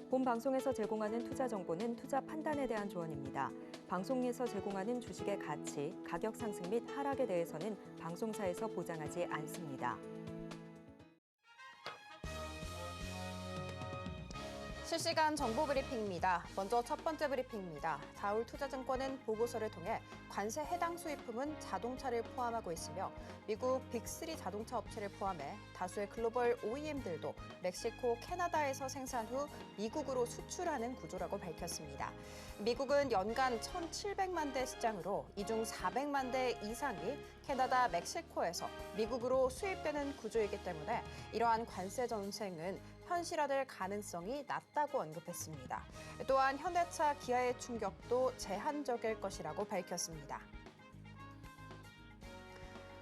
본 방송에서 제공하는 투자 정보는 투자 판단에 대한 조언입니다. 방송에서 제공하는 주식의 가치, 가격 상승 및 하락에 대해서는 방송사에서 보장하지 않습니다. 실시간 정보 브리핑입니다. 먼저 첫 번째 브리핑입니다. 다울투자증권은 보고서를 통해 관세 해당 수입품은 자동차를 포함하고 있으며 미국 빅3 자동차 업체를 포함해 다수의 글로벌 OEM들도 멕시코, 캐나다에서 생산 후 미국으로 수출하는 구조라고 밝혔습니다. 미국은 연간 1,700만 대 시장으로 이 중 400만 대 이상이 캐나다, 멕시코에서 미국으로 수입되는 구조이기 때문에 이러한 관세 전쟁은 현실화될 가능성이 낮다고 언급했습니다. 또한 현대차, 기아의 충격도 제한적일 것이라고 밝혔습니다.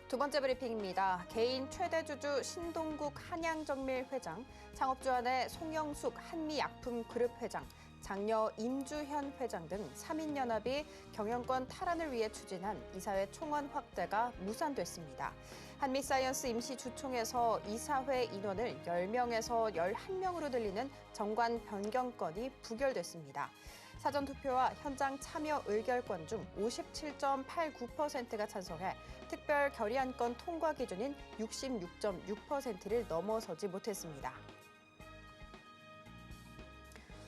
두 번째 브리핑입니다. 개인 최대 주주 신동국 한양정밀 회장, 창업주안의 송영숙 한미약품그룹 회장, 장녀 임주현 회장 등 3인연합이 경영권 탈환을 위해 추진한 이사회 총원 확대가 무산됐습니다. 한미사이언스 임시주총에서 이사회 인원을 10명에서 11명으로 늘리는 정관 변경건이 부결됐습니다. 사전투표와 현장 참여 의결권 중 57.89%가 찬성해 특별 결의안건 통과 기준인 66.6%를 넘어서지 못했습니다.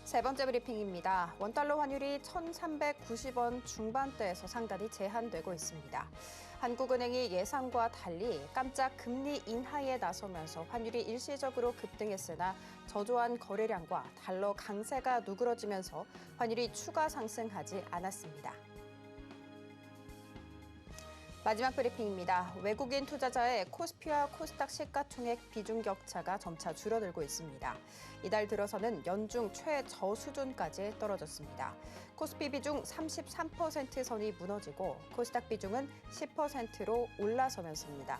세 번째 브리핑입니다. 원달러 환율이 1,390원 중반대에서 상단이 제한되고 있습니다. 한국은행이 예상과 달리 깜짝 금리 인하에 나서면서 환율이 일시적으로 급등했으나 저조한 거래량과 달러 강세가 누그러지면서 환율이 추가 상승하지 않았습니다. 마지막 브리핑입니다. 외국인 투자자의 코스피와 코스닥 시가총액 비중 격차가 점차 줄어들고 있습니다. 이달 들어서는 연중 최저 수준까지 떨어졌습니다. 코스피 비중 33% 선이 무너지고 코스닥 비중은 10%로 올라서면서입니다.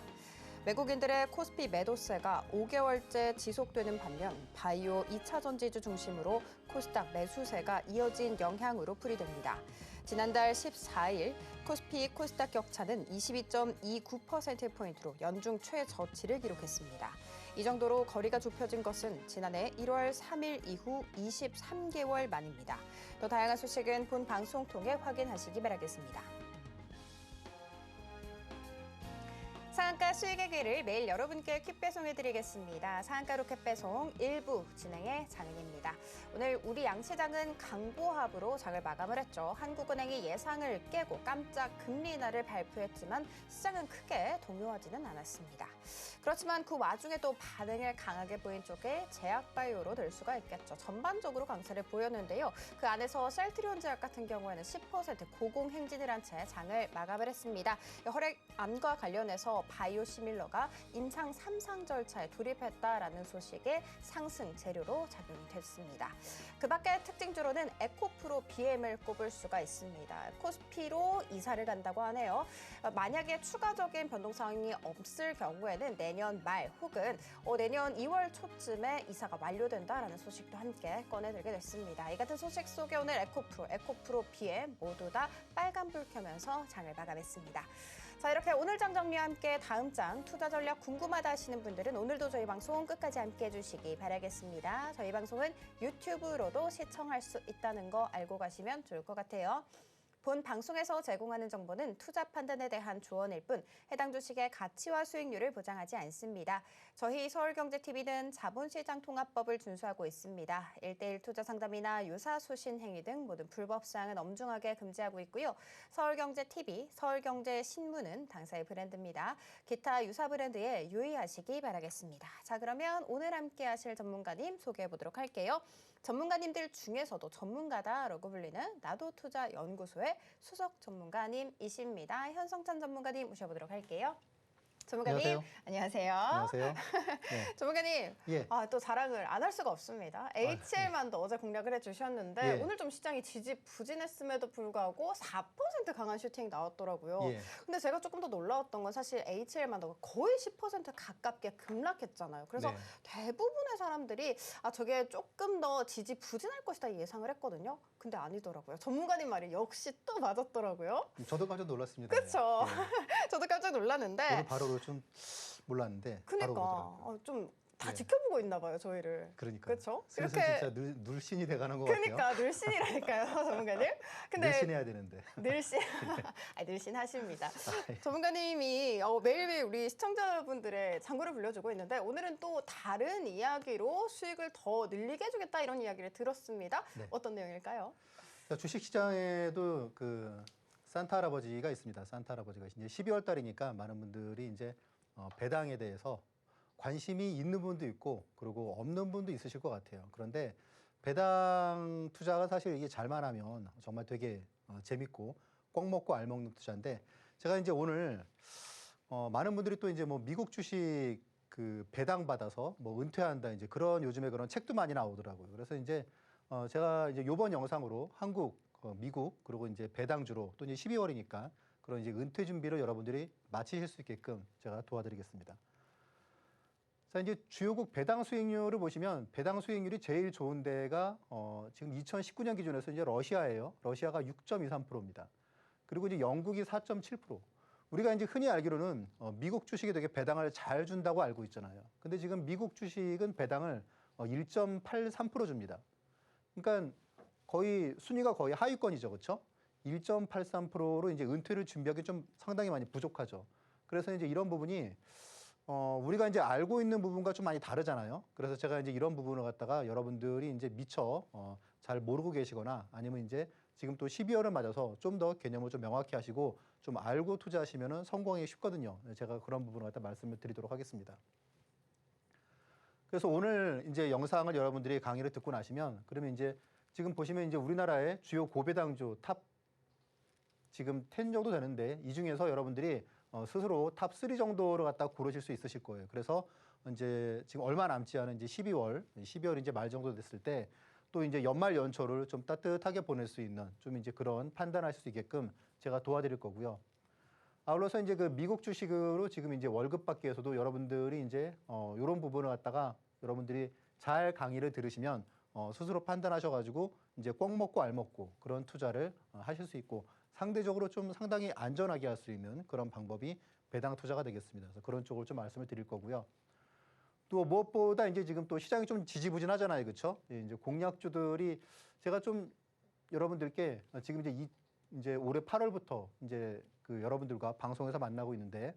외국인들의 코스피 매도세가 5개월째 지속되는 반면 바이오 2차 전지주 중심으로 코스닥 매수세가 이어진 영향으로 풀이됩니다. 지난달 14일 코스피 코스닥 격차는 22.29%포인트로 연중 최저치를 기록했습니다. 이 정도로 거리가 좁혀진 것은 지난해 1월 3일 이후 23개월 만입니다. 더 다양한 소식은 본 방송 통해 확인하시기 바라겠습니다. 상한가 수익의 길을 매일 여러분께 퀵 배송해드리겠습니다. 상한가 로켓 배송 1부 진행의 장은입니다. 오늘 우리 양시장은 강보합으로 장을 마감을 했죠. 한국은행이 예상을 깨고 깜짝 금리 인하를 발표했지만 시장은 크게 동요하지는 않았습니다. 그렇지만 그 와중에 또 반응을 강하게 보인 쪽에 제약바이오로 될 수가 있겠죠. 전반적으로 강세를 보였는데요. 그 안에서 셀트리온 제약 같은 경우에는 10% 고공행진을 한 채 장을 마감을 했습니다. 혈액암과 관련해서 바이오 시밀러가 임상 3상 절차에 돌입했다라는 소식에 상승 재료로 작용이 됐습니다. 그 밖에 특징주로는 에코프로 BM을 꼽을 수가 있습니다. 코스피로 이사를 간다고 하네요. 만약에 추가적인 변동 사항이 없을 경우에는 내년 말 혹은 내년 2월 초쯤에 이사가 완료된다라는 소식도 함께 꺼내들게 됐습니다. 이 같은 소식 속에 오늘 에코프로 BM 모두 다 빨간불 켜면서 장을 마감했습니다. 자, 이렇게 오늘 장 정리와 함께 다음 장 투자 전략 궁금하다 하시는 분들은 오늘도 저희 방송 끝까지 함께 해주시기 바라겠습니다. 저희 방송은 유튜브로도 시청할 수 있다는 거 알고 가시면 좋을 것 같아요. 본 방송에서 제공하는 정보는 투자 판단에 대한 조언일 뿐 해당 주식의 가치와 수익률을 보장하지 않습니다. 저희 서울경제TV는 자본시장 통합법을 준수하고 있습니다. 1:1 투자 상담이나 유사 수신 행위 등 모든 불법 사항은 엄중하게 금지하고 있고요. 서울경제TV, 서울경제신문은 당사의 브랜드입니다. 기타 유사 브랜드에 유의하시기 바라겠습니다. 자, 그러면 오늘 함께 하실 전문가님 소개해 보도록 할게요. 전문가님들 중에서도 전문가다라고 불리는 나도투자연구소의 수석 전문가님이십니다. 현성찬 전문가님 모셔보도록 할게요. 전문가님, 안녕하세요. 안녕하세요. 네. 전문가님, 예. 또 자랑을 안 할 수가 없습니다. HL만도 어제 공략을 해주셨는데 예. 오늘 좀 시장이 지지부진했음에도 불구하고 4% 강한 슈팅이 나왔더라고요. 예. 근데 제가 조금 더 놀라웠던 건 사실 HL만도 거의 10% 가깝게 급락했잖아요. 그래서 네. 대부분의 사람들이 저게 조금 더 지지부진할 것이다 예상을 했거든요. 근데 아니더라고요. 전문가님 말이 역시 또 맞았더라고요. 저도 깜짝 놀랐습니다. 그렇죠. 네. 저도 깜짝 놀랐는데. 저도 바로 좀 몰랐는데 바로 그러니까 그러더라고요. 좀 다 네. 지켜보고 있나 봐요, 저희를. 그러니까. 그렇죠? 슬슬 진짜 늘씬이 돼가는 것 같아요. 그러니까 늘씬이라니까요, 전문가님. 늘씬해야 되는데. 늘씬, 늘씬 하십니다. 전문가님이 매일매일 우리 시청자분들의 장구를 불려주고 있는데 오늘은 또 다른 이야기로 수익을 더 늘리게 해주겠다 이런 이야기를 들었습니다. 네. 어떤 내용일까요? 주식시장에도 그 산타 할아버지가 있습니다. 산타 할아버지가 이제 12월 달이니까 많은 분들이 이제 배당에 대해서 관심이 있는 분도 있고 그리고 없는 분도 있으실 것 같아요. 그런데 배당 투자가 사실 이게 잘만 하면 정말 되게 재밌고 꼭 먹고 알 먹는 투자인데 제가 이제 오늘 많은 분들이 또 이제 뭐 미국 주식 그 배당 받아서 뭐 은퇴한다 이제 그런 요즘에 그런 책도 많이 나오더라고요. 그래서 이제 제가 이제 요번 영상으로 한국, 미국 그리고 이제 배당주로 또 이제 12월이니까 그런 이제 은퇴 준비를 여러분들이 마치실 수 있게끔 제가 도와드리겠습니다. 자, 이제 주요국 배당 수익률을 보시면 배당 수익률이 제일 좋은 데가 지금 2019년 기준에서 이제 러시아예요. 러시아가 6.23%입니다. 그리고 이제 영국이 4.7%. 우리가 이제 흔히 알기로는 미국 주식이 되게 배당을 잘 준다고 알고 있잖아요. 근데 지금 미국 주식은 배당을 1.83% 줍니다. 그러니까 거의 순위가 거의 하위권이죠, 그렇죠? 1.83%로 이제 은퇴를 준비하기 좀 상당히 많이 부족하죠. 그래서 이제 이런 부분이 우리가 이제 알고 있는 부분과 좀 많이 다르잖아요. 그래서 제가 이제 이런 부분을 갖다가 여러분들이 이제 미처 잘 모르고 계시거나 아니면 이제 지금 또 12월을 맞아서 좀 더 개념을 좀 명확히 하시고 좀 알고 투자하시면은 성공하기 쉽거든요. 제가 그런 부분을 갖다 말씀을 드리도록 하겠습니다. 그래서 오늘 이제 영상을 여러분들이 강의를 듣고 나시면 그러면 이제 지금 보시면 이제 우리나라의 주요 고배당주 탑 지금 10 정도 되는데 이 중에서 여러분들이 스스로 탑 3 정도를 갖다 고르실 수 있으실 거예요. 그래서 이제 지금 얼마 남지 않은 이제 12월 이제 말 정도 됐을 때 또 이제 연말 연초를 좀 따뜻하게 보낼 수 있는 좀 이제 그런 판단하실 수 있게끔 제가 도와드릴 거고요. 아울러서 이제 그 미국 주식으로 지금 이제 월급 받기 위해서도 여러분들이 이제 이런 부분을 갖다가 여러분들이 잘 강의를 들으시면 스스로 판단하셔가지고 이제 꼭 먹고 알 먹고 그런 투자를 하실 수 있고 상대적으로 좀 상당히 안전하게 할 수 있는 그런 방법이 배당 투자가 되겠습니다. 그래서 그런 쪽을 좀 말씀을 드릴 거고요. 또 무엇보다 이제 지금 또 시장이 좀 지지부진하잖아요, 그렇죠? 이제 공약주들이 제가 좀 여러분들께 지금 이제 올해 8월부터 이제 그 여러분들과 방송에서 만나고 있는데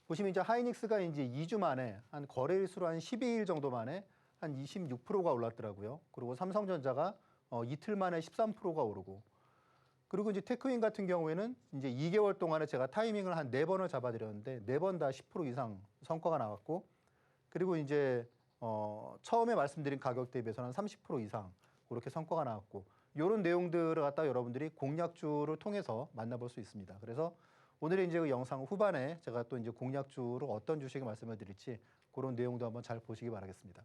보시면 이제 하이닉스가 이제 2주 만에 한 거래일수로 한 12일 정도 만에 한 26%가 올랐더라고요. 그리고 삼성전자가 이틀 만에 13%가 오르고 그리고 이제 테크윈 같은 경우에는 이제 2개월 동안에 제가 타이밍을 한 4번을 잡아드렸는데 4번 다 10% 이상 성과가 나왔고 그리고 이제 처음에 말씀드린 가격 대비해서는 30% 이상 그렇게 성과가 나왔고 이런 내용들을 갖다 여러분들이 공략주를 통해서 만나볼 수 있습니다. 그래서 오늘의 이제 그 영상 후반에 제가 또 이제 공략주로 어떤 주식을 말씀을 드릴지 그런 내용도 한번 잘 보시기 바라겠습니다.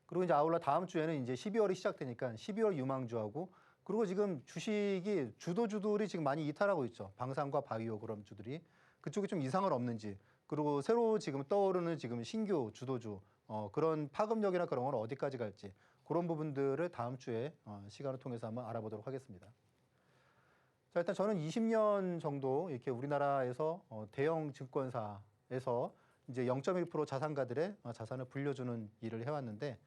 그리고 이제 아울러 다음 주에는 이제 12월이 시작되니까 12월 유망주하고 그리고 지금 주식이 주도주들이 지금 많이 이탈하고 있죠. 방산과 바이오 그런 주들이 그쪽에 좀 이상은 없는지 그리고 새로 지금 떠오르는 지금 신규 주도주 그런 파급력이나 그런 건 어디까지 갈지 그런 부분들을 다음 주에 시간을 통해서 한번 알아보도록 하겠습니다. 자, 일단 저는 20년 정도 이렇게 우리나라에서 대형 증권사에서 이제 0.1% 자산가들의 자산을 불려주는 일을 해왔는데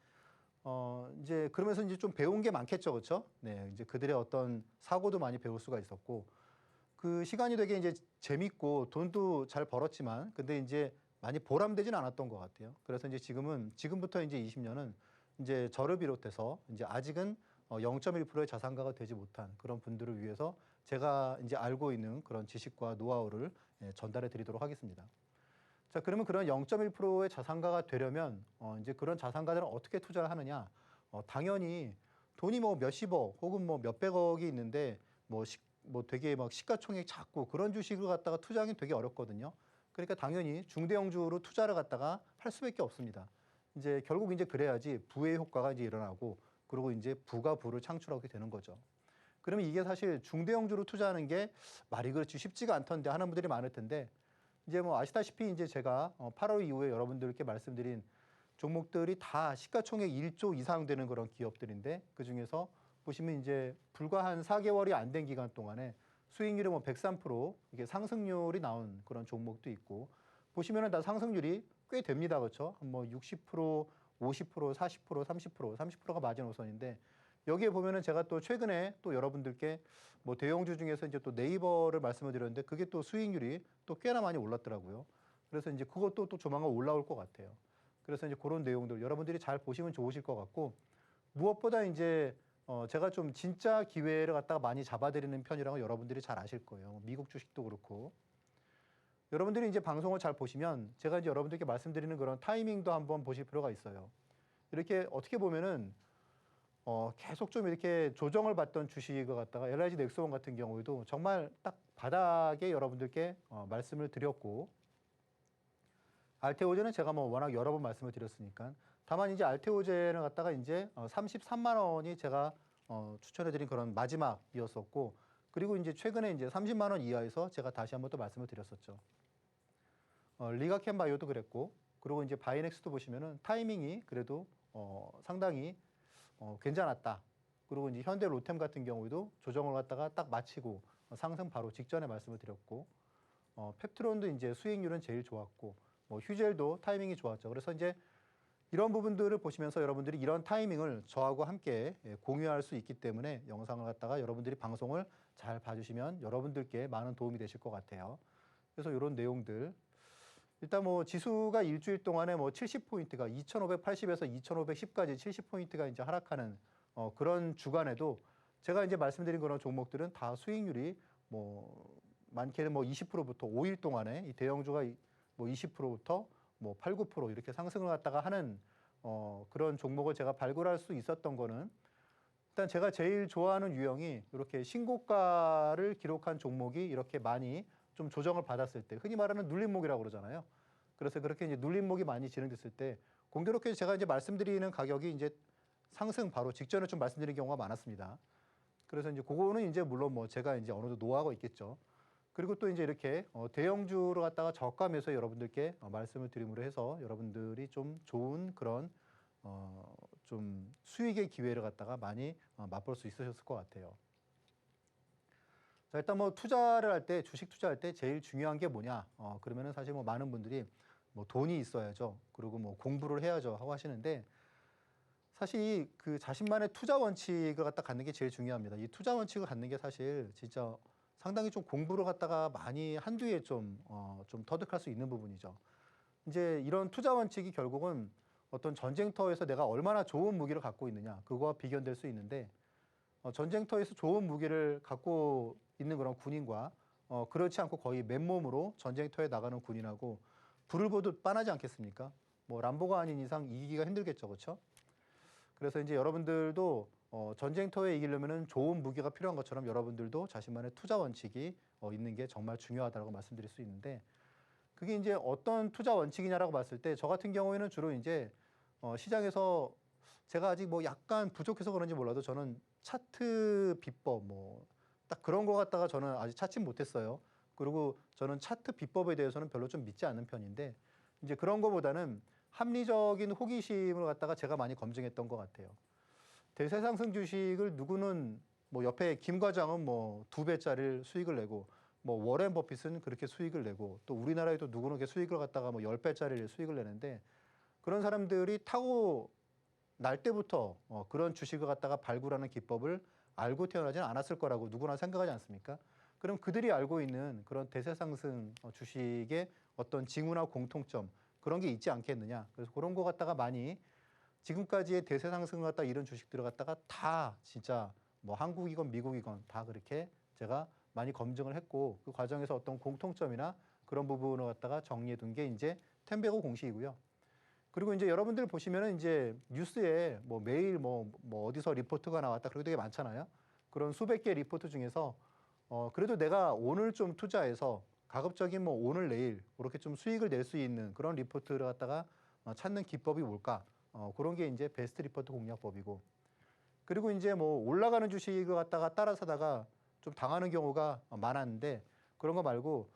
이제 그러면서 이제 좀 배운 게 많겠죠, 그렇죠? 네, 이제 그들의 어떤 사고도 많이 배울 수가 있었고 그 시간이 되게 이제 재밌고 돈도 잘 벌었지만 근데 이제 많이 보람되진 않았던 것 같아요. 그래서 이제 지금부터 이제 20년은 이제 저를 비롯해서 이제 아직은 0.1%의 자산가가 되지 못한 그런 분들을 위해서 제가 이제 알고 있는 그런 지식과 노하우를 전달해 드리도록 하겠습니다. 자, 그러면 그런 0.1%의 자산가가 되려면 이제 그런 자산가들은 어떻게 투자를 하느냐? 당연히 돈이 뭐 몇십억 혹은 뭐 몇백억이 있는데 뭐 되게 막 시가총액 작고 그런 주식을 갖다가 투자하기는 되게 어렵거든요. 그러니까 당연히 중대형주로 투자를 갖다가 할 수밖에 없습니다. 이제 결국 이제 그래야지 부의 효과가 이제 일어나고 그리고 이제 부가 부를 창출하게 되는 거죠. 그러면 이게 사실 중대형주로 투자하는 게 말이 그렇지 쉽지가 않던데 하는 분들이 많을 텐데 이제 뭐 아시다시피 이제 제가 8월 이후에 여러분들께 말씀드린 종목들이 다 시가총액 1조 이상 되는 그런 기업들인데 그 중에서 보시면 이제 불과 한 4개월이 안 된 기간 동안에 수익률이 뭐 103% 이게 상승률이 나온 그런 종목도 있고 보시면은 다 상승률이 꽤 됩니다. 그렇죠? 뭐 60%, 50%, 40%, 30%, 30%가 마지노선인데 여기에 보면은 제가 또 최근에 또 여러분들께 뭐 대형주 중에서 이제 또 네이버를 말씀을 드렸는데 그게 또 수익률이 또 꽤나 많이 올랐더라고요. 그래서 이제 그것도 또 조만간 올라올 것 같아요. 그래서 이제 그런 내용들 여러분들이 잘 보시면 좋으실 것 같고 무엇보다 이제 제가 좀 진짜 기회를 갖다가 많이 잡아드리는 편이라고 여러분들이 잘 아실 거예요. 미국 주식도 그렇고. 여러분들이 이제 방송을 잘 보시면 제가 이제 여러분들께 말씀드리는 그런 타이밍도 한번 보실 필요가 있어요. 이렇게 어떻게 보면은 계속 좀 이렇게 조정을 받던 주식을 갖다가 LIG 넥스원 같은 경우에도 정말 딱 바닥에 여러분들께 말씀을 드렸고 알테오제는 제가 뭐 워낙 여러 번 말씀을 드렸으니까 다만 이제 알테오제는 갖다가 이제 33만 원이 제가 추천해드린 그런 마지막이었었고 그리고 이제 최근에 이제 30만 원 이하에서 제가 다시 한번 또 말씀을 드렸었죠. 리가켄 바이오도 그랬고 그리고 이제 바이넥스도 보시면은 타이밍이 그래도 상당히 괜찮았다. 그리고 이제 현대 로템 같은 경우에도 조정을 갖다가 딱 마치고 상승 바로 직전에 말씀을 드렸고 펩트론도 이제 수익률은 제일 좋았고 뭐 휴젤도 타이밍이 좋았죠. 그래서 이제 이런 부분들을 보시면서 여러분들이 이런 타이밍을 저하고 함께 공유할 수 있기 때문에 영상을 갖다가 여러분들이 방송을 잘 봐주시면 여러분들께 많은 도움이 되실 것 같아요. 그래서 이런 내용들 일단 뭐 지수가 일주일 동안에 뭐 70포인트가 2580에서 2510까지 70포인트가 이제 하락하는 그런 주간에도 제가 이제 말씀드린 그런 종목들은 다 수익률이 뭐 많게는 뭐 20%부터 5일 동안에 이 대형주가 뭐 20%부터 뭐 8, 9% 이렇게 상승을 갖다가 하는 그런 종목을 제가 발굴할 수 있었던 거는 일단 제가 제일 좋아하는 유형이 이렇게 신고가를 기록한 종목이 이렇게 많이 좀 조정을 받았을 때 흔히 말하는 눌림목이라고 그러잖아요. 그래서 그렇게 이제 눌림목이 많이 진행됐을 때 공교롭게 제가 이제 말씀드리는 가격이 이제 상승 바로 직전에 좀 말씀드리는 경우가 많았습니다. 그래서 이제 그거는 이제 물론 뭐 제가 이제 어느 정도 노하우가 있겠죠. 그리고 또 이제 이렇게 대형주로 갖다가 저가 매수 여러분들께 말씀을 드림으로 해서 여러분들이 좀 좋은 그런 좀 수익의 기회를 갖다가 많이 맛볼 수 있으셨을 것 같아요. 자, 일단 뭐 투자를 할 때 주식 투자할 때 제일 중요한 게 뭐냐? 그러면은 사실 뭐 많은 분들이 뭐 돈이 있어야죠. 그리고 뭐 공부를 해야죠 하고 하시는데 사실 그 자신만의 투자 원칙을 갖다 갖는 게 제일 중요합니다. 이 투자 원칙을 갖는 게 사실 진짜 상당히 좀 공부를 갖다가 많이 한 뒤에 좀 터득할 수 있는 부분이죠. 이제 이런 투자 원칙이 결국은 어떤 전쟁터에서 내가 얼마나 좋은 무기를 갖고 있느냐 그거와 비견될 수 있는데 전쟁터에서 좋은 무기를 갖고 있는 그런 군인과 그렇지 않고 거의 맨몸으로 전쟁터에 나가는 군인하고 불을 보듯 빤하지 않겠습니까? 뭐 람보가 아닌 이상 이기기가 힘들겠죠, 그렇죠? 그래서 이제 여러분들도 전쟁터에 이기려면은 좋은 무기가 필요한 것처럼 여러분들도 자신만의 투자 원칙이 있는 게 정말 중요하다고 말씀드릴 수 있는데 그게 이제 어떤 투자 원칙이냐라고 봤을 때 저 같은 경우에는 주로 이제 시장에서 제가 아직 뭐 약간 부족해서 그런지 몰라도 저는 차트 비법 뭐 딱 그런 거 갖다가 저는 아직 찾지 못했어요. 그리고 저는 차트 비법에 대해서는 별로 좀 믿지 않는 편인데 이제 그런 거보다는 합리적인 호기심을 갖다가 제가 많이 검증했던 것 같아요. 대세상승 주식을 누구는 뭐 옆에 김 과장은 뭐 2배짜리 수익을 내고 뭐 워렌 버핏은 그렇게 수익을 내고 또 우리나라에도 누구는 이렇게 수익을 갖다가 뭐 10배짜리 수익을 내는데 그런 사람들이 타고 날 때부터 그런 주식을 갖다가 발굴하는 기법을 알고 태어나지는 않았을 거라고 누구나 생각하지 않습니까? 그럼 그들이 알고 있는 그런 대세상승 주식의 어떤 징후나 공통점 그런 게 있지 않겠느냐. 그래서 그런 거 갖다가 많이 지금까지의 대세상승을 갖다 이런 주식들을 갖다가 다 진짜 뭐 한국이건 미국이건 다 그렇게 제가 많이 검증을 했고 그 과정에서 어떤 공통점이나 그런 부분을 갖다가 정리해 둔 게 이제 텐베고 공식이고요. 그리고 이제 여러분들 보시면은 이제 뉴스에 뭐 매일 뭐 어디서 리포트가 나왔다 그런 게 되게 많잖아요. 그런 수백 개 리포트 중에서 그래도 내가 오늘 좀 투자해서 가급적인 뭐 오늘 내일 그렇게 좀 수익을 낼 수 있는 그런 리포트를 갖다가 찾는 기법이 뭘까? 그런 게 이제 베스트 리포트 공략법이고 그리고 이제 뭐 올라가는 주식을 갖다가 따라 사다가 좀 당하는 경우가 많았는데 그런 거 말고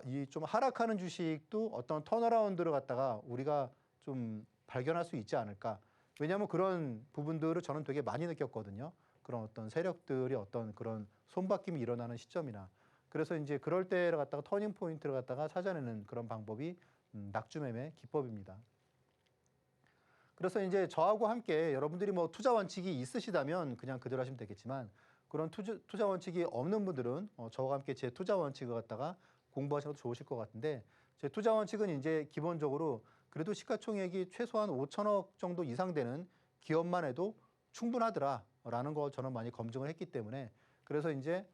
이 좀 하락하는 주식도 어떤 턴어라운드를 갖다가 우리가 좀 발견할 수 있지 않을까. 왜냐하면 그런 부분들을 저는 되게 많이 느꼈거든요. 그런 어떤 세력들이 어떤 그런 손바뀜이 일어나는 시점이나 그래서 이제 그럴 때를 갖다가 터닝 포인트를 갖다가 찾아내는 그런 방법이 낙주매매 기법입니다. 그래서 이제 저하고 함께 여러분들이 뭐 투자 원칙이 있으시다면 그냥 그대로 하시면 되겠지만 그런 투자 원칙이 없는 분들은 저와 함께 제 투자 원칙을 갖다가 공부하셔도 좋으실 것 같은데 제 투자 원칙은 이제 기본적으로 그래도 시가총액이 최소한 5천억 정도 이상 되는 기업만 해도 충분하더라라는 거 저는 많이 검증을 했기 때문에 그래서 이제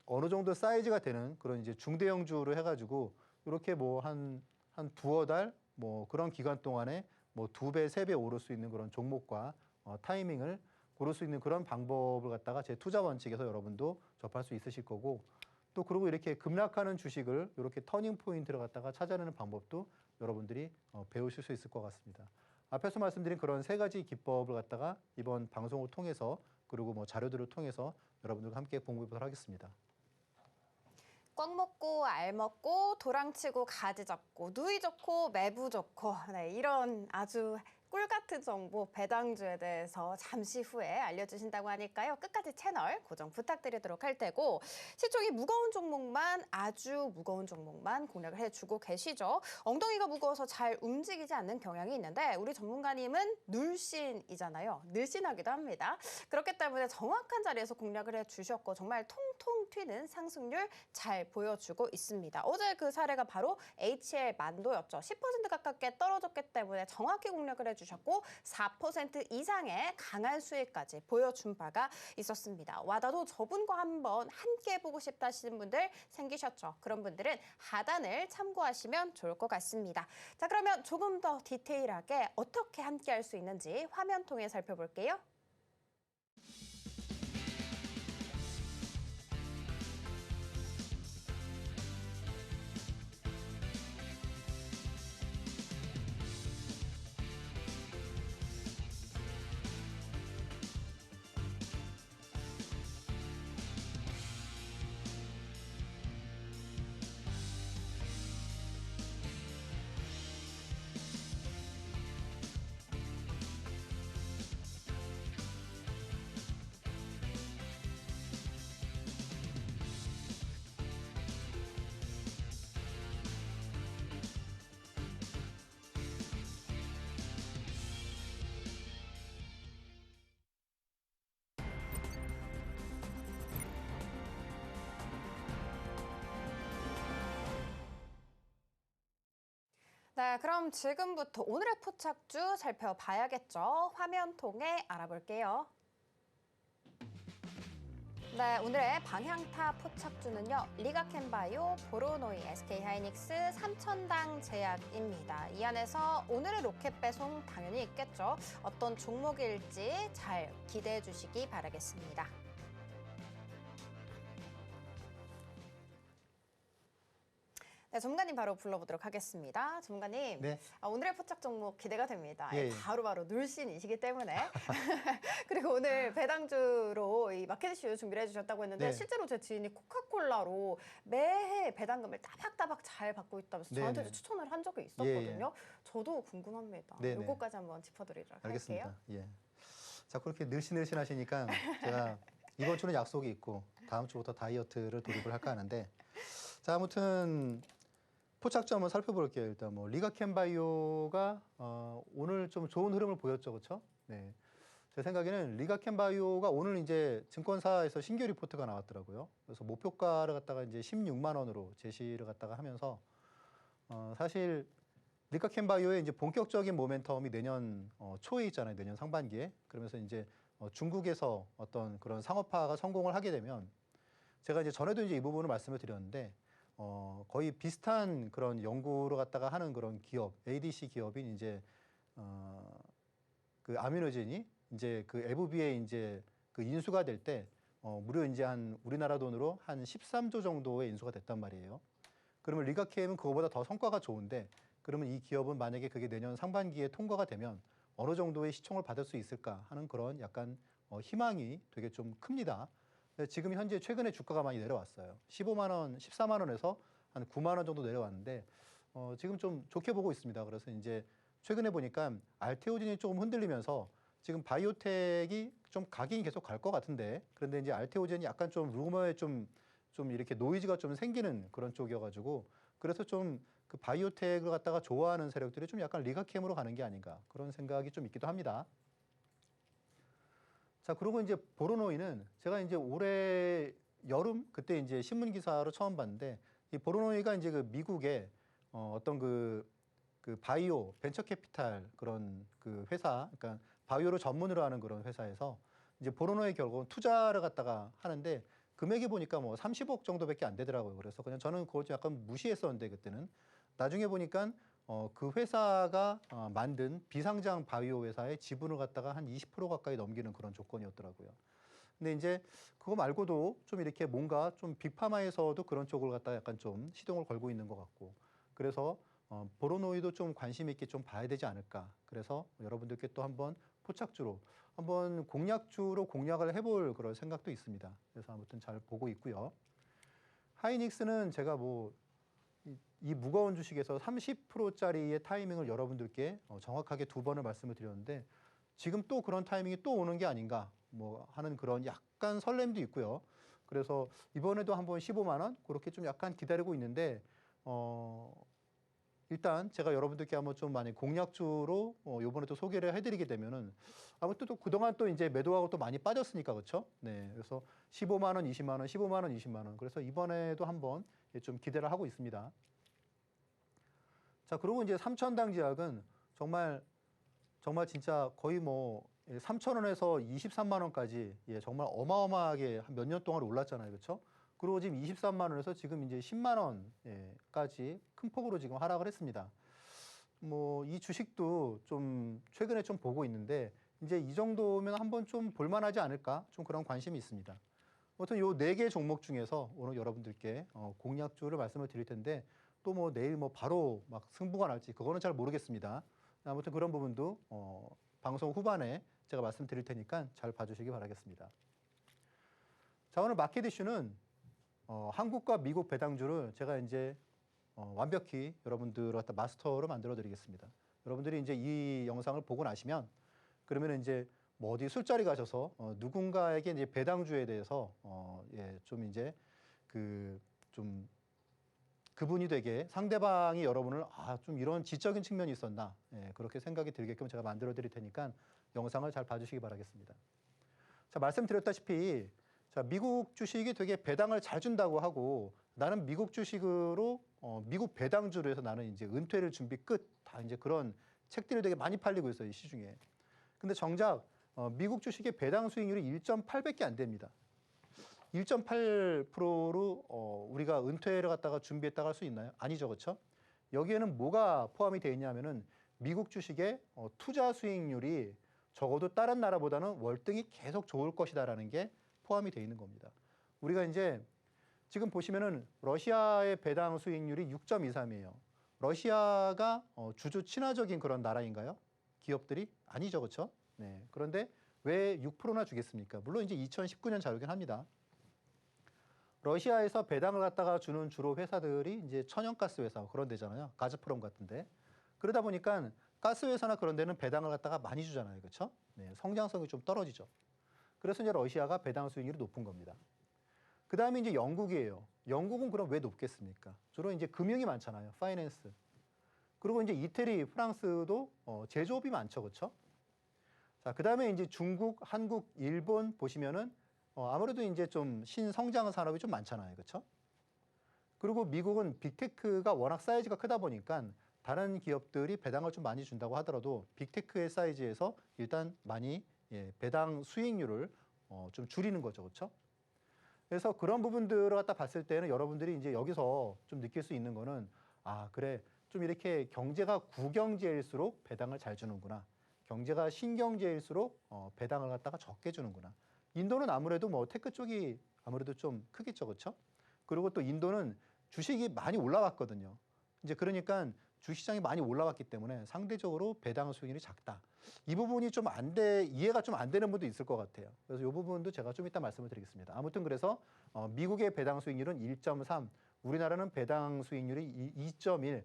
어느 정도 사이즈가 되는 그런 이제 중대형주로 해가지고 이렇게 뭐 한 두어 달 뭐 그런 기간 동안에 뭐 2배, 3배 오를 수 있는 그런 종목과 타이밍을 고를 수 있는 그런 방법을 갖다가 제 투자 원칙에서 여러분도 접할 수 있으실 거고 또 그리고 이렇게 급락하는 주식을 이렇게 터닝 포인트를 갖다가 찾아내는 방법도 여러분들이 배우실 수 있을 것 같습니다. 앞에서 말씀드린 그런 3가지 기법을 갖다가 이번 방송을 통해서 그리고 뭐 자료들을 통해서 여러분들과 함께 공부해 보도록 하겠습니다. 꽉 먹고 알 먹고 도랑치고 가지 잡고 누이 좋고 매부 좋고 네, 이런 아주 꿀 같은 정보 배당주에 대해서 잠시 후에 알려주신다고 하니까요. 끝까지 채널 고정 부탁드리도록 할 테고 시총이 무거운 종목만 아주 무거운 종목만 공략을 해주고 계시죠. 엉덩이가 무거워서 잘 움직이지 않는 경향이 있는데 우리 전문가님은 눌신이잖아요. 늘씬하기도 합니다. 그렇기 때문에 정확한 자리에서 공략을 해주셨고 정말 통통 튀는 상승률 잘 보여주고 있습니다. 어제 그 사례가 바로 HL 만도였죠. 10% 가깝게 떨어졌기 때문에 정확히 공략을 해주셨고 4% 이상의 강한 수익까지 보여준 바가 있었습니다. 와다도 저분과 한번 함께 보고 싶다 하시는 분들 생기셨죠. 그런 분들은 하단을 참고하시면 좋을 것 같습니다. 자, 그러면 조금 더 디테일하게 어떻게 함께 할 수 있는지 화면 통해 살펴볼게요. 네, 그럼 지금부터 오늘의 포착주 살펴봐야겠죠. 화면 통해 알아볼게요. 네, 오늘의 방향타 포착주는요. 리가켄바이오, 보로노이, SK하이닉스, 삼천당 제약입니다. 이 안에서 오늘의 로켓 배송 당연히 있겠죠. 어떤 종목일지 잘 기대해 주시기 바라겠습니다. 네, 전문가님 바로 불러보도록 하겠습니다. 전문가님, 네. 오늘의 포착 종목 기대가 됩니다. 예, 예. 바로바로 눌신이시기 때문에. 그리고 오늘 배당주로 이 마켓 이슈 준비를 해주셨다고 했는데 네. 실제로 제 지인이 코카콜라로 매해 배당금을 따박따박 잘 받고 있다면서 네, 저한테도 네. 추천을 한 적이 있었거든요. 저도 궁금합니다. 네, 네. 요거까지 한번 짚어드리도록 알겠습니다. 할게요. 예. 자, 그렇게 늘씬늘씬 하시니까 제가 이번 주는 약속이 있고 다음 주부터 다이어트를 돌입을 할까 하는데 자, 아무튼 포착주 한번 살펴볼게요. 일단 뭐 리가켄바이오가 오늘 좀 좋은 흐름을 보였죠, 그렇죠? 네. 제 생각에는 리가켄바이오가 오늘 이제 증권사에서 신규 리포트가 나왔더라고요. 그래서 목표가를 갖다가 이제 16만 원으로 제시를 갖다가 하면서 사실 리가켄바이오의 이제 본격적인 모멘텀이 내년 초에 있잖아요. 내년 상반기에. 그러면서 이제 중국에서 어떤 그런 상업화가 성공을 하게 되면 제가 이제 전에도 이제 이 부분을 말씀을 드렸는데 거의 비슷한 그런 연구를 갖다가 하는 그런 기업, ADC 기업인 이제 그 아미노젠이 이제 그 FB에 이제 그 인수가 될 때 무려 이제 한 우리나라 돈으로 한 13조 정도의 인수가 됐단 말이에요. 그러면 리가케임은 그거보다 더 성과가 좋은데 그러면 이 기업은 만약에 그게 내년 상반기에 통과가 되면 어느 정도의 시총을 받을 수 있을까 하는 그런 약간 희망이 되게 좀 큽니다. 지금 현재 최근에 주가가 많이 내려왔어요. 15만 원, 14만 원에서 한 9만 원 정도 내려왔는데 지금 좀 좋게 보고 있습니다. 그래서 이제 최근에 보니까 알테오진이 조금 흔들리면서 지금 바이오텍이 좀 각인이 계속 갈 것 같은데 그런데 이제 알테오진이 약간 좀 루머에 좀 이렇게 노이즈가 좀 생기는 그런 쪽이어가지고 그래서 좀 그 바이오텍을 갖다가 좋아하는 세력들이 좀 약간 리가캠으로 가는 게 아닌가 그런 생각이 좀 있기도 합니다. 자, 그리고 이제 보로노이는 제가 이제 올해 여름 그때 이제 신문 기사로 처음 봤는데 이 보로노이가 이제 그 미국의 어떤 그 바이오 벤처 캐피탈 그런 그 회사, 그러니까 바이오를 전문으로 하는 그런 회사에서 이제 보로노이 결국은 투자를 갖다가 하는데 금액이 보니까 뭐 30억 정도밖에 안 되더라고요. 그래서 그냥 저는 그걸 좀 약간 무시했었는데 그때는 나중에 보니까 그 회사가 만든 비상장 바이오 회사의 지분을 갖다가 한 20% 가까이 넘기는 그런 조건이었더라고요. 근데 이제 그거 말고도 좀 이렇게 뭔가 좀 빅파마에서도 그런 쪽을 갖다가 약간 좀 시동을 걸고 있는 것 같고 그래서 보로노이도 좀 관심 있게 좀 봐야 되지 않을까. 그래서 여러분들께 또 한번 포착주로 한번 공략주로 공략을 해볼 그런 생각도 있습니다. 그래서 아무튼 잘 보고 있고요. 하이닉스는 제가 뭐 이 무거운 주식에서 30%짜리의 타이밍을 여러분들께 정확하게 2번을 말씀을 드렸는데 지금 또 그런 타이밍이 또 오는 게 아닌가 뭐 하는 그런 약간 설렘도 있고요. 그래서 이번에도 한번 15만 원 그렇게 좀 약간 기다리고 있는데 일단 제가 여러분들께 한번 좀 많이 공략주로 이번에 또 소개를 해드리게 되면은 아무튼 또 그동안 또 이제 매도하고 또 많이 빠졌으니까 그렇죠? 네, 그래서 15만 원, 20만 원, 15만 원, 20만 원. 그래서 이번에도 한번 좀 기대를 하고 있습니다. 자, 그리고 이제 삼천당 제약은 정말 진짜 거의 뭐 3,000원에서 23만 원까지 정말 어마어마하게 한 몇 년 동안 올랐잖아요, 그렇죠? 그리고 지금 23만 원에서 지금 이제 10만 원까지 큰 폭으로 지금 하락을 했습니다. 뭐 이 주식도 좀 최근에 좀 보고 있는데 이제 이 정도면 한번 좀 볼만하지 않을까? 좀 그런 관심이 있습니다. 아무튼 요 4개 종목 중에서 오늘 여러분들께 공략주를 말씀을 드릴 텐데 또 뭐 내일 뭐 바로 막 승부가 날지 그거는 잘 모르겠습니다. 아무튼 그런 부분도 방송 후반에 제가 말씀드릴 테니까 잘 봐주시기 바라겠습니다. 자, 오늘 마켓 이슈는 한국과 미국 배당주를 제가 이제 완벽히 여러분들 갖다 마스터로 만들어 드리겠습니다. 여러분들이 이제 이 영상을 보고 나시면 그러면 이제 뭐 어디 술자리 가셔서 누군가에게 이제 배당주에 대해서 좀 이제 좀 그분이 되게 상대방이 여러분을 좀 이런 지적인 측면이 있었나 그렇게 생각이 들게끔 제가 만들어 드릴 테니까 영상을 잘 봐주시기 바라겠습니다. 자, 말씀드렸다시피 자, 미국 주식이 되게 배당을 잘 준다고 하고 나는 미국 주식으로 미국 배당주로 해서 나는 이제 은퇴를 준비 끝 다 이제 그런 책들이 되게 많이 팔리고 있어요, 이 시중에. 근데 정작 미국 주식의 배당 수익률이 1.8밖에 안 됩니다. 1.8%로 우리가 은퇴를 갖다가 준비했다가 할 수 있나요? 아니죠, 그렇죠? 여기에는 뭐가 포함이 되어 있냐면은 미국 주식의 투자 수익률이 적어도 다른 나라보다는 월등히 계속 좋을 것이다라는 게 포함이 되어 있는 겁니다. 우리가 이제 지금 보시면은 러시아의 배당 수익률이 6.23이에요. 러시아가 주주 친화적인 그런 나라인가요? 기업들이 아니죠, 그렇죠? 네. 그런데 왜 6%나 주겠습니까? 물론 이제 2019년 자료긴 합니다. 러시아에서 배당을 갖다가 주는 주로 회사들이 이제 천연가스 회사 그런 데잖아요. 가즈프롬 같은데. 그러다 보니까 가스 회사나 그런 데는 배당을 갖다가 많이 주잖아요. 그렇죠? 네, 성장성이 좀 떨어지죠. 그래서 이제 러시아가 배당 수익률이 높은 겁니다. 그다음에 이제 영국이에요. 영국은 그럼 왜 높겠습니까? 주로 이제 금융이 많잖아요. 파이낸스. 그리고 이제 이태리, 프랑스도 제조업이 많죠. 그렇죠? 자, 그다음에 이제 중국, 한국, 일본 보시면은 아무래도 이제 좀 신성장 산업이 좀 많잖아요. 그렇죠? 그리고 미국은 빅테크가 워낙 사이즈가 크다 보니까 다른 기업들이 배당을 좀 많이 준다고 하더라도 빅테크의 사이즈에서 일단 많이 배당 수익률을 좀 줄이는 거죠. 그렇죠? 그래서 그런 부분들을 갖다 봤을 때는 여러분들이 이제 여기서 좀 느낄 수 있는 거는 그래. 좀 이렇게 경제가 구경제일수록 배당을 잘 주는구나. 경제가 신경제일수록 배당을 갖다가 적게 주는구나. 인도는 아무래도 뭐 테크 쪽이 아무래도 좀 크겠죠, 그렇죠? 그리고 또 인도는 주식이 많이 올라왔거든요. 이제 그러니까 주시장이 많이 올라왔기 때문에 상대적으로 배당 수익률이 작다. 이 부분이 좀 이해가 좀 안 되는 분도 있을 것 같아요. 그래서 이 부분도 제가 좀 이따 말씀을 드리겠습니다. 아무튼 그래서 미국의 배당 수익률은 1.3, 우리나라는 배당 수익률이 2.1,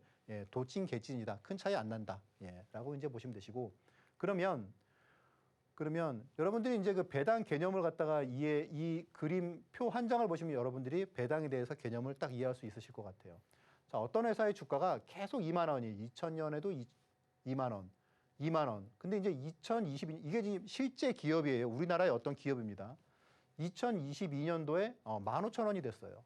도찐 개찐이다. 큰 차이 안 난다. 라고 이제 보시면 되시고 그러면 여러분들이 이제 그 배당 개념을 갖다가 이 그림표 한 장을 보시면 여러분들이 배당에 대해서 개념을 딱 이해할 수 있으실 것 같아요. 자, 어떤 회사의 주가가 계속 2만 원이 2000년에도 2만 원, 2만 원. 근데 이제 2022년 이게 지금 실제 기업이에요. 우리나라의 어떤 기업입니다. 2022년도에 15,000원이 됐어요.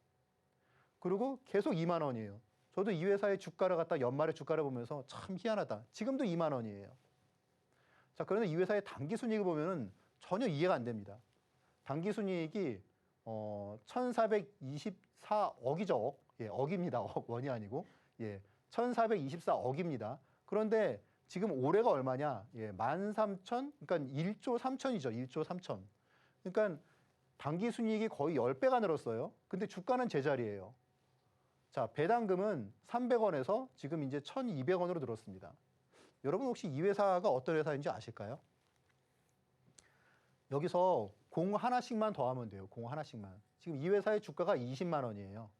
그리고 계속 2만 원이에요. 저도 이 회사의 주가를 갖다 연말에 주가를 보면서 참 희한하다. 지금도 2만 원이에요. 자, 그런데 이 회사의 단기 순이익을 보면은 전혀 이해가 안 됩니다. 단기 순이익이 1,424억이죠. 예, 억입니다. 원이 아니고. 예, 1,424억입니다. 그런데 지금 올해가 얼마냐? 예, 13,000, 그러니까 1조 3천이죠. 1조 3천. 그러니까 단기 순이익이 거의 10배가 늘었어요. 근데 주가는 제자리예요. 자, 배당금은 300원에서 지금 이제 1,200원으로 늘었습니다. 여러분 혹시 이 회사가 어떤 회사인지 아실까요? 여기서 공 하나씩만 더하면 돼요. 공 하나씩만. 지금 이 회사의 주가가 20만 원이에요.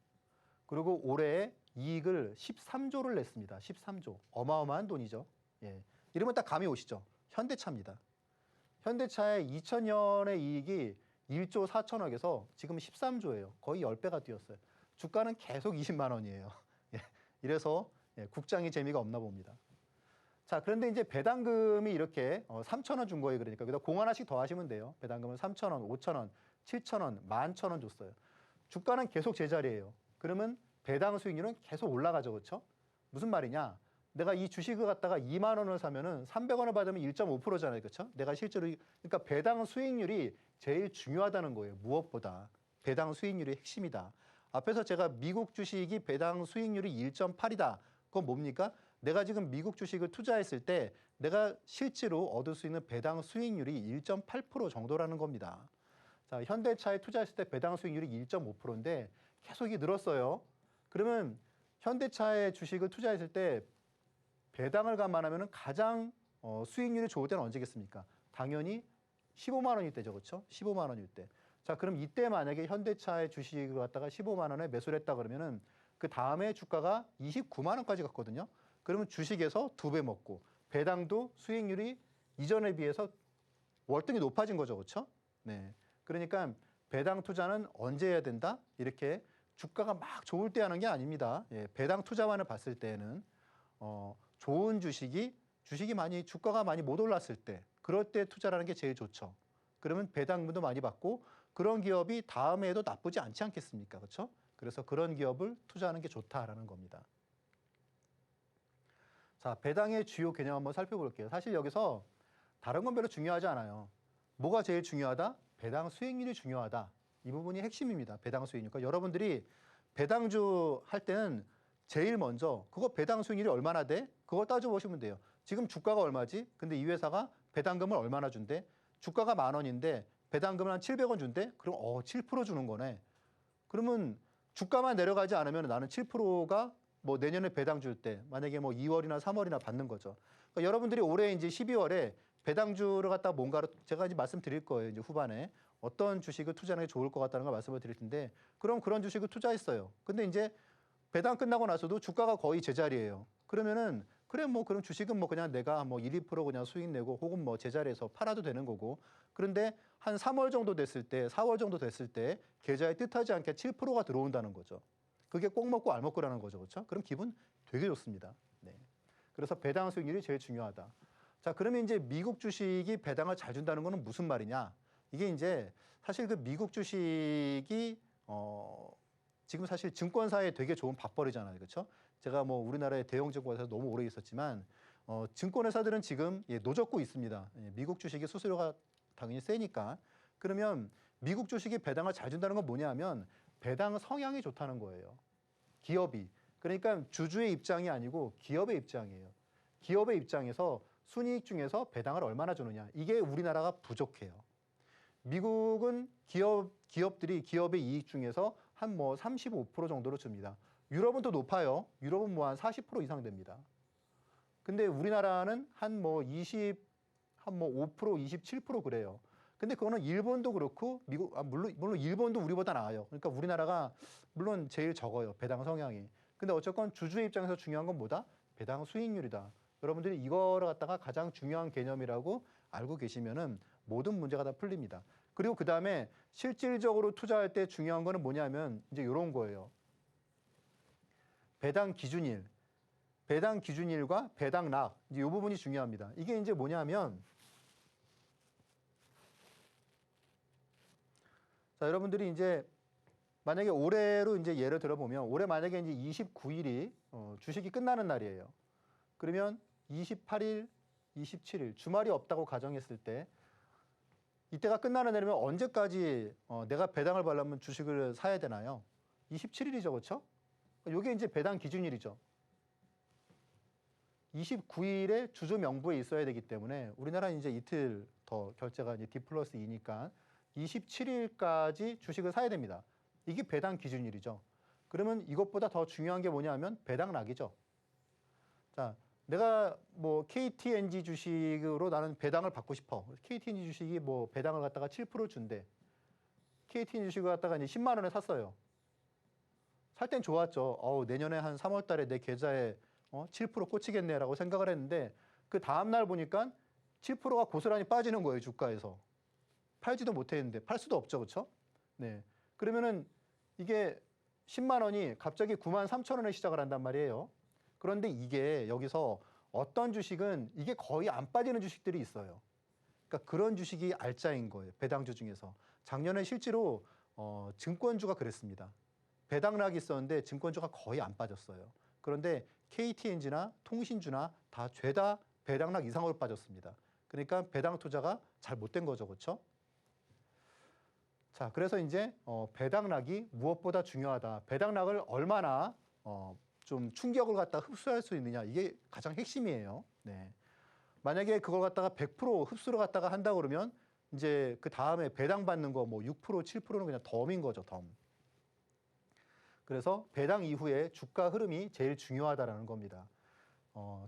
그리고 올해 이익을 13조를 냈습니다. 13조. 어마어마한 돈이죠. 예. 이러면 딱 감이 오시죠? 현대차입니다. 현대차의 2000년의 이익이 1조 4천억에서 지금 13조예요. 거의 10배가 뛰었어요. 주가는 계속 20만 원이에요. 예. 이래서 국장이 재미가 없나 봅니다. 자, 그런데 이제 배당금이 이렇게 3,000원 준 거예요. 그러니까 여기다 공 하나씩 더 하시면 돼요. 배당금은 3,000원, 5,000원, 7,000원, 11,000원 줬어요. 주가는 계속 제자리예요. 그러면 배당 수익률은 계속 올라가죠. 그렇죠? 무슨 말이냐? 내가 이 주식을 갖다가 2만 원을 사면은 300원을 받으면 1.5%잖아요. 그렇죠? 내가 실제로 그러니까 배당 수익률이 제일 중요하다는 거예요. 무엇보다. 배당 수익률이 핵심이다. 앞에서 제가 미국 주식이 배당 수익률이 1.8이다. 그건 뭡니까? 내가 지금 미국 주식을 투자했을 때 내가 실제로 얻을 수 있는 배당 수익률이 1.8% 정도라는 겁니다. 자, 현대차에 투자했을 때 배당 수익률이 1.5%인데 계속 이게 늘었어요. 그러면 현대차의 주식을 투자했을 때 배당을 감안하면 가장 수익률이 좋을 때는 언제겠습니까? 당연히 15만 원일 때죠. 그렇죠? 15만 원일 때. 자, 그럼 이때 만약에 현대차의 주식을 갖다가 15만 원에 매수를 했다 그러면은 그 다음에 주가가 29만 원까지 갔거든요. 그러면 주식에서 2배 먹고 배당도 수익률이 이전에 비해서 월등히 높아진 거죠. 그렇죠? 네. 그러니까 배당 투자는 언제 해야 된다? 이렇게 주가가 막 좋을 때 하는 게 아닙니다. 예, 배당 투자만을 봤을 때는 좋은 주식이 주가가 많이 못 올랐을 때 그럴 때 투자라는 게 제일 좋죠. 그러면 배당금도 많이 받고 그런 기업이 다음에도 나쁘지 않지 않겠습니까? 그렇죠? 그래서 그런 기업을 투자하는 게 좋다라는 겁니다. 자, 배당의 주요 개념 한번 살펴볼게요. 사실 여기서 다른 건 별로 중요하지 않아요. 뭐가 제일 중요하다? 배당 수익률이 중요하다. 이 부분이 핵심입니다. 배당 수익률. 그러니까 여러분들이 배당주 할 때는 제일 먼저 그거 배당 수익률이 얼마나 돼? 그거 따져보시면 돼요. 지금 주가가 얼마지? 근데 이 회사가 배당금을 얼마나 준대? 주가가 10,000원인데 배당금을 한 700원 준대? 그럼 7% 주는 거네. 그러면 주가만 내려가지 않으면 나는 7%가 뭐 내년에 배당 줄 때 만약에 뭐 2월이나 3월이나 받는 거죠. 그러니까 여러분들이 올해 이제 12월에 배당주를 갖다 뭔가를 제가 이제 말씀드릴 거예요. 이제 후반에 어떤 주식을 투자하는 게 좋을 것 같다는 걸 말씀을 드릴 텐데 그럼 그런 주식을 투자했어요. 근데 이제 배당 끝나고 나서도 주가가 거의 제자리예요. 그러면은 그래 뭐 그럼 주식은 뭐 그냥 내가 뭐 1, 2% 그냥 수익 내고 혹은 뭐 제자리에서 팔아도 되는 거고 그런데 한 3월 정도 됐을 때 4월 정도 됐을 때 계좌에 뜻하지 않게 7%가 들어온다는 거죠. 그게 꼭 먹고 알 먹고라는 거죠. 그렇죠? 그럼 기분 되게 좋습니다. 네. 그래서 배당 수익률이 제일 중요하다. 자, 그러면 이제 미국 주식이 배당을 잘 준다는 거는 무슨 말이냐? 이게 이제 사실 그 미국 주식이 지금 사실 증권사에 되게 좋은 밥벌이잖아요. 그렇죠? 제가 뭐 우리나라의 대형 증권사에서 너무 오래 있었지만 증권회사들은 지금 노젓고 있습니다. 미국 주식의 수수료가 당연히 세니까. 그러면 미국 주식이 배당을 잘 준다는 건 뭐냐면 배당 성향이 좋다는 거예요. 기업이. 그러니까 주주의 입장이 아니고 기업의 입장이에요. 기업의 입장에서 순이익 중에서 배당을 얼마나 주느냐. 이게 우리나라가 부족해요. 미국은 기업들이 기업의 이익 중에서 한 뭐 35% 정도로 줍니다. 유럽은 더 높아요. 유럽은 뭐 한 40% 이상 됩니다. 근데 우리나라는 한 뭐 5%, 27% 그래요. 근데 그거는 일본도 그렇고 물론 일본도 우리보다 나아요. 그러니까 우리나라가 물론 제일 적어요. 배당 성향이. 근데 어쨌건 주주의 입장에서 중요한 건 뭐다? 배당 수익률이다. 여러분들이 이거를 갖다가 가장 중요한 개념이라고 알고 계시면은 모든 문제가 다 풀립니다. 그리고 그다음에 실질적으로 투자할 때 중요한 거는 뭐냐면 이제 이런 거예요. 배당 기준일, 배당 기준일과 배당락 이 부분이 중요합니다. 이게 이제 뭐냐면 자, 여러분들이 이제 만약에 올해로 이제 예를 들어보면 올해 만약에 이제 29일이 주식이 끝나는 날이에요. 그러면 28일, 27일 주말이 없다고 가정했을 때 이때가 끝나는 날이면 언제까지 내가 배당을 받으려면 주식을 사야 되나요? 27일이죠, 그렇죠? 이게 이제 배당 기준일이죠. 29일에 주주 명부에 있어야 되기 때문에 우리나라는 이제 이틀 더 결제가 이제 D+2니까 27일까지 주식을 사야 됩니다. 이게 배당 기준일이죠. 그러면 이것보다 더 중요한 게 뭐냐면 배당락이죠. 자, 내가 뭐 KTNG 주식으로 나는 배당을 받고 싶어. KTNG 주식이 뭐 배당을 갖다가 7% 준대. KTNG 주식을 갖다가 이제 10만 원에 샀어요. 살 땐 좋았죠. 내년에 한 3월 달에 내 계좌에 7% 꽂히겠네라고 생각을 했는데 그 다음 날 보니까 7%가 고스란히 빠지는 거예요, 주가에서. 팔지도 못했는데 팔 수도 없죠, 그렇죠? 네. 그러면은 이게 10만 원이 갑자기 9만 3천 원에 시작을 한단 말이에요. 그런데 이게 여기서 어떤 주식은 이게 거의 안 빠지는 주식들이 있어요. 그러니까 그런 주식이 알짜인 거예요. 배당주 중에서. 작년에 실제로 증권주가 그랬습니다. 배당락이 있었는데 증권주가 거의 안 빠졌어요. 그런데 KTNG나 통신주나 다 죄다 배당락 이상으로 빠졌습니다. 그러니까 배당 투자가 잘 못 된 거죠, 그렇죠? 자, 그래서 이제 배당락이 무엇보다 중요하다. 배당락을 얼마나 좀 충격을 갖다 흡수할 수 있느냐, 이게 가장 핵심이에요. 네. 만약에 그걸 갖다가 100% 흡수를 갖다가 한다 그러면 이제 그 다음에 배당 받는 거 뭐 6%, 7%는 그냥 덤인 거죠, 덤. 그래서 배당 이후에 주가 흐름이 제일 중요하다라는 겁니다.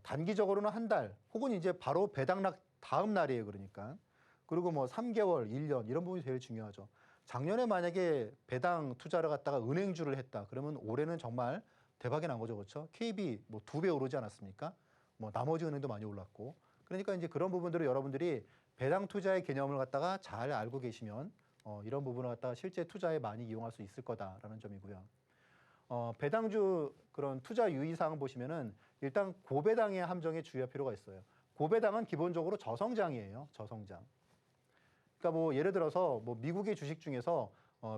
단기적으로는 한 달 혹은 이제 바로 배당락 다음 날이에요, 그러니까. 그리고 뭐 3개월, 1년 이런 부분이 제일 중요하죠. 작년에 만약에 배당 투자를 갖다가 은행주를 했다. 그러면 올해는 정말 대박이 난 거죠, 그렇죠? KB 뭐 2배 오르지 않았습니까? 뭐 나머지 은행도 많이 올랐고. 그러니까 이제 그런 부분들을 여러분들이 배당 투자의 개념을 갖다가 잘 알고 계시면 이런 부분을 갖다가 실제 투자에 많이 이용할 수 있을 거다라는 점이고요. 배당주 그런 투자 유의사항 보시면은 일단 고배당의 함정에 주의할 필요가 있어요. 고배당은 기본적으로 저성장이에요, 저성장. 그러니까 뭐 예를 들어서 뭐 미국의 주식 중에서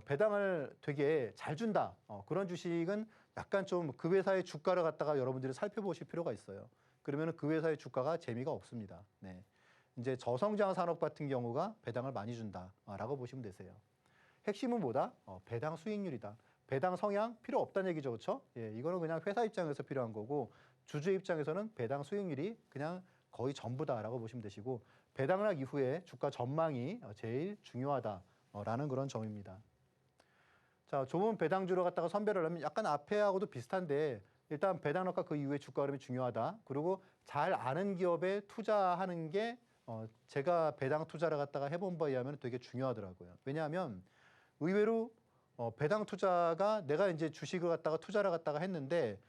배당을 되게 잘 준다. 그런 주식은 약간 좀 그 회사의 주가를 갖다가 여러분들이 살펴보실 필요가 있어요. 그러면 그 회사의 주가가 재미가 없습니다. 네. 이제 저성장 산업 같은 경우가 배당을 많이 준다라고 보시면 되세요. 핵심은 뭐다? 배당 수익률이다. 배당 성향 필요 없다는 얘기죠, 그렇죠? 예, 이거는 그냥 회사 입장에서 필요한 거고 주주 입장에서는 배당 수익률이 그냥 거의 전부다라고 보시면 되시고 배당락 이후에 주가 전망이 제일 중요하다라는 그런 점입니다. 자, 좋은 배당주를 갖다가 선별을 하면 약간 앞에하고도 비슷한데 일단 배당락과 그 이후에 주가 흐름이 중요하다. 그리고 잘 아는 기업에 투자하는 게 제가 배당 투자를 갖다가 해본 바에 의하면 되게 중요하더라고요. 왜냐하면 의외로 배당 투자가 내가 이제 주식을 갖다가 투자를 갖다가 했는데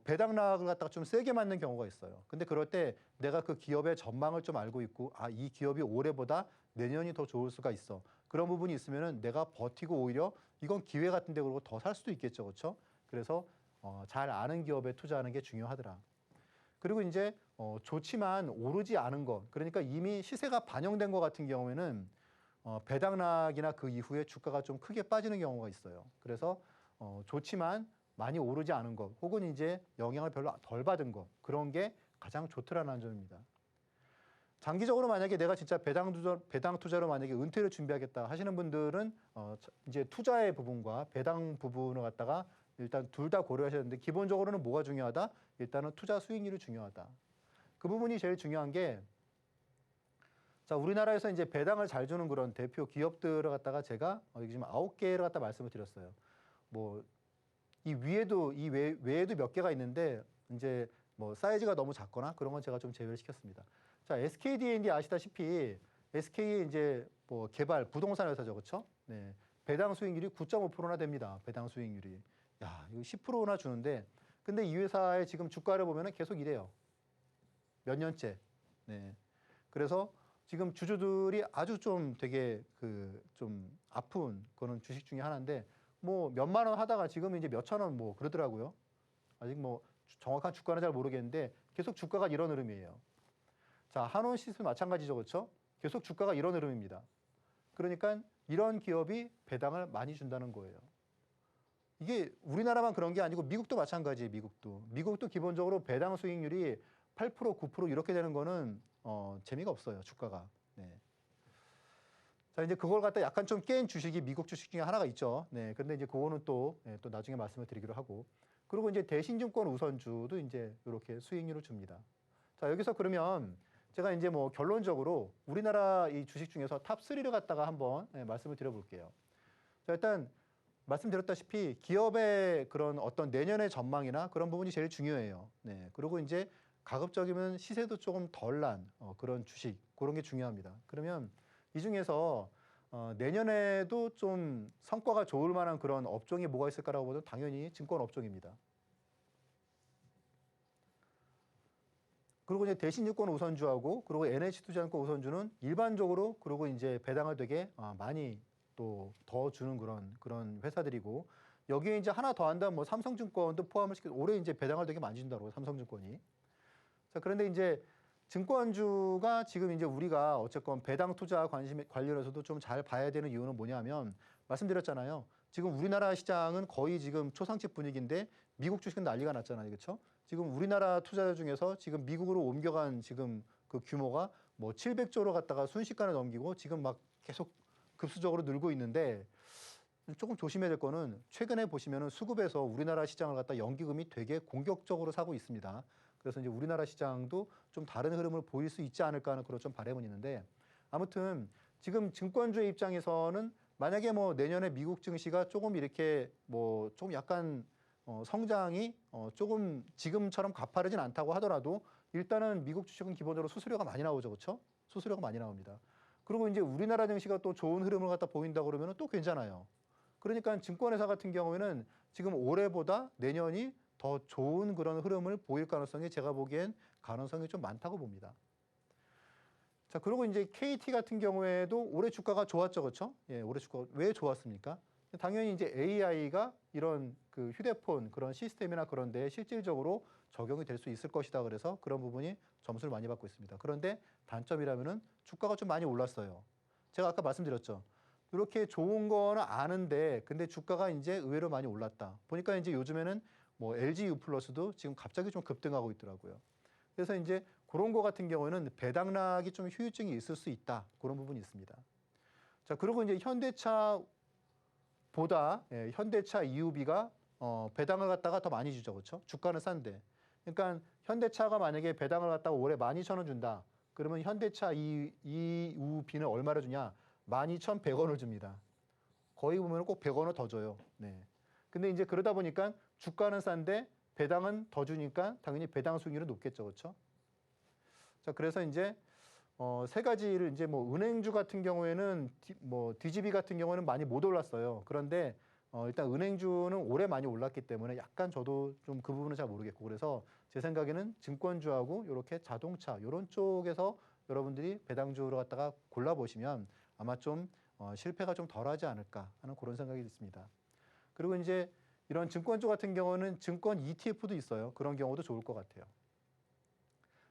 배당락을 갖다가 좀 세게 맞는 경우가 있어요. 근데 그럴 때 내가 그 기업의 전망을 좀 알고 있고 이 기업이 올해보다 내년이 더 좋을 수가 있어. 그런 부분이 있으면은 내가 버티고 오히려 이건 기회 같은데 그러고 더 살 수도 있겠죠, 그렇죠? 그래서 잘 아는 기업에 투자하는 게 중요하더라. 그리고 이제 좋지만 오르지 않은 것, 그러니까 이미 시세가 반영된 것 같은 경우에는 배당락이나 그 이후에 주가가 좀 크게 빠지는 경우가 있어요. 그래서 좋지만 많이 오르지 않은 것, 혹은 이제 영향을 별로 덜 받은 것, 그런 게 가장 좋더라는 점입니다. 장기적으로 만약에 내가 진짜 배당 투자로 만약에 은퇴를 준비하겠다 하시는 분들은 이제 투자의 부분과 배당 부분을 갖다가 일단 둘 다 고려하셔야 되는데 기본적으로는 뭐가 중요하다? 일단은 투자 수익률이 중요하다. 그 부분이 제일 중요한 게 자, 우리나라에서 이제 배당을 잘 주는 그런 대표 기업들을 갖다가 제가 여기 지금 9개를 갖다 말씀을 드렸어요. 뭐 이 위에도 외에도 몇 개가 있는데 이제 뭐 사이즈가 너무 작거나 그런 건 제가 좀 제외를 시켰습니다. 자, SKD&D 아시다시피 SK의 이제 뭐 개발 부동산 회사죠, 그렇죠? 네, 배당 수익률이 9.5%나 됩니다. 배당 수익률이. 야, 이거 10%나 주는데, 근데 이 회사의 지금 주가를 보면은 계속 이래요. 몇 년째. 네, 그래서 지금 주주들이 아주 좀 되게 좀 아픈 그런 주식 중에 하나인데 뭐 몇만 원 하다가 지금 이제 몇천 원 뭐 그러더라고요. 아직 뭐 정확한 주가는 잘 모르겠는데 계속 주가가 이런 흐름이에요. 자, 한원시스템 마찬가지죠, 그렇죠? 계속 주가가 이런 흐름입니다. 그러니까 이런 기업이 배당을 많이 준다는 거예요. 이게 우리나라만 그런 게 아니고 미국도 마찬가지예요. 미국도 기본적으로 배당 수익률이 8%, 9% 이렇게 되는 거는 재미가 없어요. 주가가. 네. 자, 이제 그걸 갖다 약간 좀 깬 주식이 미국 주식 중에 하나가 있죠. 네. 근데 이제 그거는 또 나중에 말씀을 드리기로 하고. 그리고 이제 대신증권 우선주도 이제 이렇게 수익률을 줍니다. 자, 여기서 그러면 제가 이제 뭐 결론적으로 우리나라 이 주식 중에서 탑 3를 갖다가 한번 말씀을 드려볼게요. 자, 일단 말씀드렸다시피 기업의 그런 어떤 내년의 전망이나 그런 부분이 제일 중요해요. 네. 그리고 이제 가급적이면 시세도 조금 덜 난 그런 주식, 그런 게 중요합니다. 그러면 이 중에서 내년에도 좀 성과가 좋을 만한 그런 업종이 뭐가 있을까라고 보면 당연히 증권 업종입니다. 그리고 이제 대신증권 우선주하고 그리고 NH투자증권 우선주는 일반적으로 그리고 이제 배당을 되게 많이 또 더 주는 그런 회사들이고 여기에 이제 하나 더 한다면 뭐 삼성증권도 포함을 시켜 올해 이제 배당을 되게 많이 준다고 삼성증권이. 자, 그런데 이제 증권주가 지금 이제 우리가 어쨌건 배당 투자 관련해서도 좀 잘 봐야 되는 이유는 뭐냐면 말씀드렸잖아요. 지금 우리나라 시장은 거의 지금 초상집 분위기인데 미국 주식은 난리가 났잖아요. 그렇죠? 지금 우리나라 투자자 중에서 지금 미국으로 옮겨간 지금 그 규모가 뭐 700조로 갔다가 순식간에 넘기고 지금 막 계속 급수적으로 늘고 있는데 조금 조심해야 될 거는 최근에 보시면은 수급에서 우리나라 시장을 갖다 연기금이 되게 공격적으로 사고 있습니다. 그래서 이제 우리나라 시장도 좀 다른 흐름을 보일 수 있지 않을까 하는 그런 좀 바람은 있는데 아무튼 지금 증권주의 입장에서는 만약에 뭐 내년에 미국 증시가 조금 이렇게 뭐 좀 약간 성장이 조금 지금처럼 가파르진 않다고 하더라도 일단은 미국 주식은 기본적으로 수수료가 많이 나오죠, 그렇죠? 수수료가 많이 나옵니다. 그리고 이제 우리나라 증시가 또 좋은 흐름을 갖다 보인다 그러면 또 괜찮아요. 그러니까 증권회사 같은 경우에는 지금 올해보다 내년이 더 좋은 그런 흐름을 보일 가능성이 제가 보기엔 가능성이 좀 많다고 봅니다. 자, 그리고 이제 KT 같은 경우에도 올해 주가가 좋았죠, 그렇죠? 예, 올해 주가 왜 좋았습니까? 당연히 이제 AI가 이런 그 휴대폰 그런 시스템이나 그런 데 실질적으로 적용이 될 수 있을 것이다. 그래서 그런 부분이 점수를 많이 받고 있습니다. 그런데 단점이라면은 주가가 좀 많이 올랐어요. 제가 아까 말씀드렸죠. 이렇게 좋은 거는 아는데 근데 주가가 이제 의외로 많이 올랐다. 보니까 이제 요즘에는 뭐 LG U+도 지금 갑자기 좀 급등하고 있더라고요. 그래서 이제 그런 거 같은 경우에는 배당락이 좀 후유증이 있을 수 있다. 그런 부분이 있습니다. 자, 그리고 이제 현대차 EUB가 배당을 갖다가 더 많이 주죠. 그렇죠? 주가는 싼데. 그러니까 현대차가 만약에 배당을 갖다가 올해 12,000원 준다. 그러면 현대차 EUB는 얼마를 주냐? 12,100원을 줍니다. 거의 보면 꼭 100원을 더 줘요. 네. 근데 이제 그러다 보니까 주가는 싼데 배당은 더 주니까 당연히 배당 수익률은 높겠죠. 그렇죠? 자, 그래서 이제 세 가지를 이제 뭐 은행주 같은 경우에는 DGB 같은 경우는 많이 못 올랐어요. 그런데 일단 은행주는 올해 많이 올랐기 때문에 약간 저도 좀 그 부분은 잘 모르겠고 그래서 제 생각에는 증권주하고 이렇게 자동차 이런 쪽에서 여러분들이 배당주로 갖다가 골라보시면 아마 좀 실패가 좀 덜하지 않을까 하는 그런 생각이 있습니다. 그리고 이제 이런 증권주 같은 경우는 증권 ETF도 있어요. 그런 경우도 좋을 것 같아요.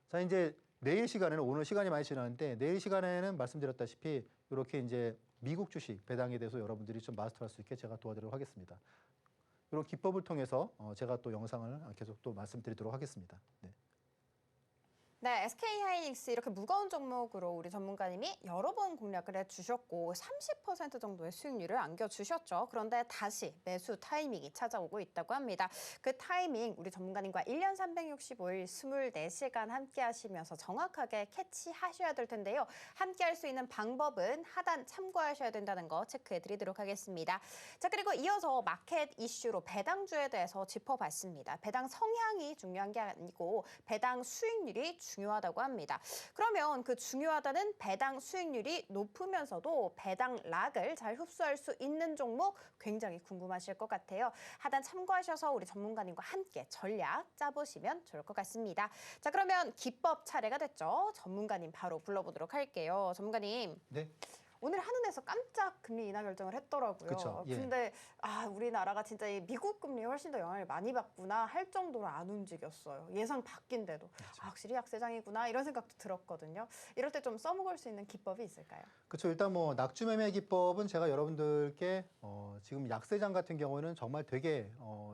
자, 이제 내일 시간에는 오늘 시간이 많이 지났는데 내일 시간에는 말씀드렸다시피 이렇게 이제 미국 주식 배당에 대해서 여러분들이 좀 마스터할 수 있게 제가 도와드리도록 하겠습니다. 이런 기법을 통해서 제가 또 영상을 계속 또 말씀드리도록 하겠습니다. 네. 네, SK하이닉스 이렇게 무거운 종목으로 우리 전문가님이 여러 번 공략을 해주셨고 30% 정도의 수익률을 안겨주셨죠. 그런데 다시 매수 타이밍이 찾아오고 있다고 합니다. 그 타이밍 우리 전문가님과 1년 365일 24시간 함께 하시면서 정확하게 캐치하셔야 될 텐데요. 함께 할 수 있는 방법은 하단 참고하셔야 된다는 거 체크해 드리도록 하겠습니다. 자, 그리고 이어서 마켓 이슈로 배당주에 대해서 짚어봤습니다. 배당 성향이 중요한 게 아니고 배당 수익률이 중요하다고 합니다. 그러면 그 중요하다는 배당 수익률이 높으면서도 배당 락을 잘 흡수할 수 있는 종목 굉장히 궁금하실 것 같아요. 하단 참고하셔서 우리 전문가님과 함께 전략 짜보시면 좋을 것 같습니다. 자, 그러면 기법 차례가 됐죠. 전문가님 바로 불러보도록 할게요. 전문가님. 네. 오늘 한은에서 깜짝 금리 인하 결정을 했더라고요. 그쵸, 예. 근데 우리나라가 진짜 이 미국 금리에 훨씬 더 영향을 많이 받구나 할 정도로 안 움직였어요. 예상 바뀐데도 그렇죠. 확실히 약세장이구나 이런 생각도 들었거든요. 이럴 때 좀 써먹을 수 있는 기법이 있을까요? 그렇죠. 일단 뭐 낙주매매 기법은 제가 여러분들께 지금 약세장 같은 경우는 정말 되게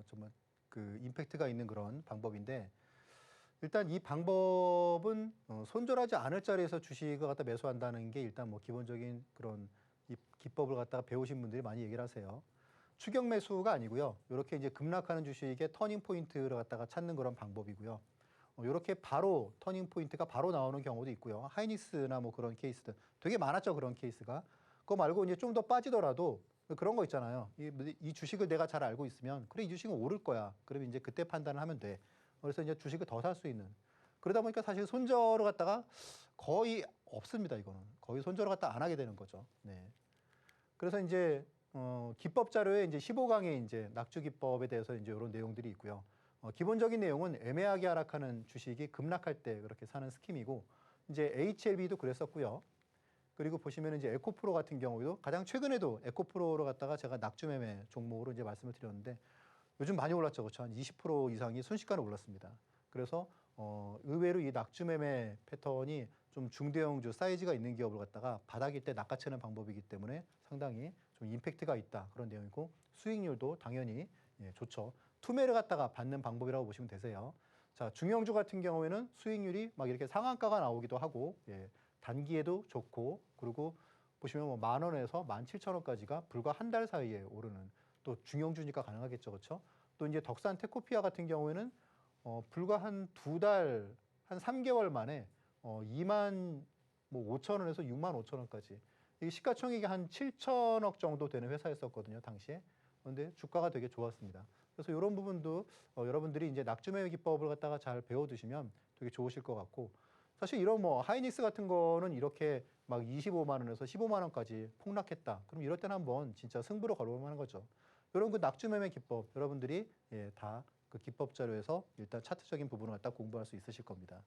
정말 그 임팩트가 있는 그런 방법인데 일단 이 방법은 손절하지 않을 자리에서 주식을 갖다 매수한다는 게 일단 뭐 기본적인 그런 이 기법을 갖다가 배우신 분들이 많이 얘기를 하세요. 추격 매수가 아니고요. 이렇게 이제 급락하는 주식의 터닝 포인트를 갖다가 찾는 그런 방법이고요. 이렇게 바로 터닝 포인트가 바로 나오는 경우도 있고요. 하이닉스나 뭐 그런 케이스들 되게 많았죠. 그런 케이스가. 그거 말고 이제 좀 더 빠지더라도 그런 거 있잖아요. 이 주식을 내가 잘 알고 있으면 그래 이 주식은 오를 거야. 그러면 이제 그때 판단을 하면 돼. 그래서 이제 주식을 더 살 수 있는. 그러다 보니까 사실 손절을 갖다가 거의 없습니다. 이거는 거의 손절을 갖다 안 하게 되는 거죠. 네. 그래서 이제 기법 자료에 이제 15강에 이제 낙주 기법에 대해서 이제 이런 내용들이 있고요. 기본적인 내용은 애매하게 하락하는 주식이 급락할 때 그렇게 사는 스킴이고 이제 HLB도 그랬었고요. 그리고 보시면 이제 에코프로 같은 경우도 가장 최근에도 에코프로를 갖다가 제가 낙주 매매 종목으로 이제 말씀을 드렸는데 요즘 많이 올랐죠. 그렇죠. 한 20% 이상이 순식간에 올랐습니다. 그래서 의외로 이 낙주 매매 패턴이 좀 중대형주 사이즈가 있는 기업을 갖다가 바닥일 때 낚아채는 방법이기 때문에 상당히 좀 임팩트가 있다. 그런 내용이고 수익률도 당연히 좋죠. 투매를 갖다가 받는 방법이라고 보시면 되세요. 자, 중형주 같은 경우에는 수익률이 막 이렇게 상한가가 나오기도 하고 단기에도 좋고 그리고 보시면 뭐 10,000원에서 17,000원까지가 불과 한 달 사이에 오르는 또 중형주니까 가능하겠죠. 그렇죠? 또 이제 덕산 테코피아 같은 경우에는 불과 한 2달, 한 3개월 만에 2만 뭐 5천원에서 6만 5천원까지 이게 시가총액이 한 7천억 정도 되는 회사였었거든요. 당시에. 그런데 주가가 되게 좋았습니다. 그래서 이런 부분도 여러분들이 이제 낙주매매 기법을 갖다가 잘 배워두시면 되게 좋으실 것 같고 사실 이런 뭐 하이닉스 같은 거는 이렇게 막 25만 원에서 15만 원까지 폭락했다. 그럼 이럴 때는 한번 진짜 승부를 걸어볼 만한 거죠. 이런 그 낙주매매 기법 여러분들이 다 그 기법 자료에서 일단 차트적인 부분을 갖다 공부할 수 있으실 겁니다.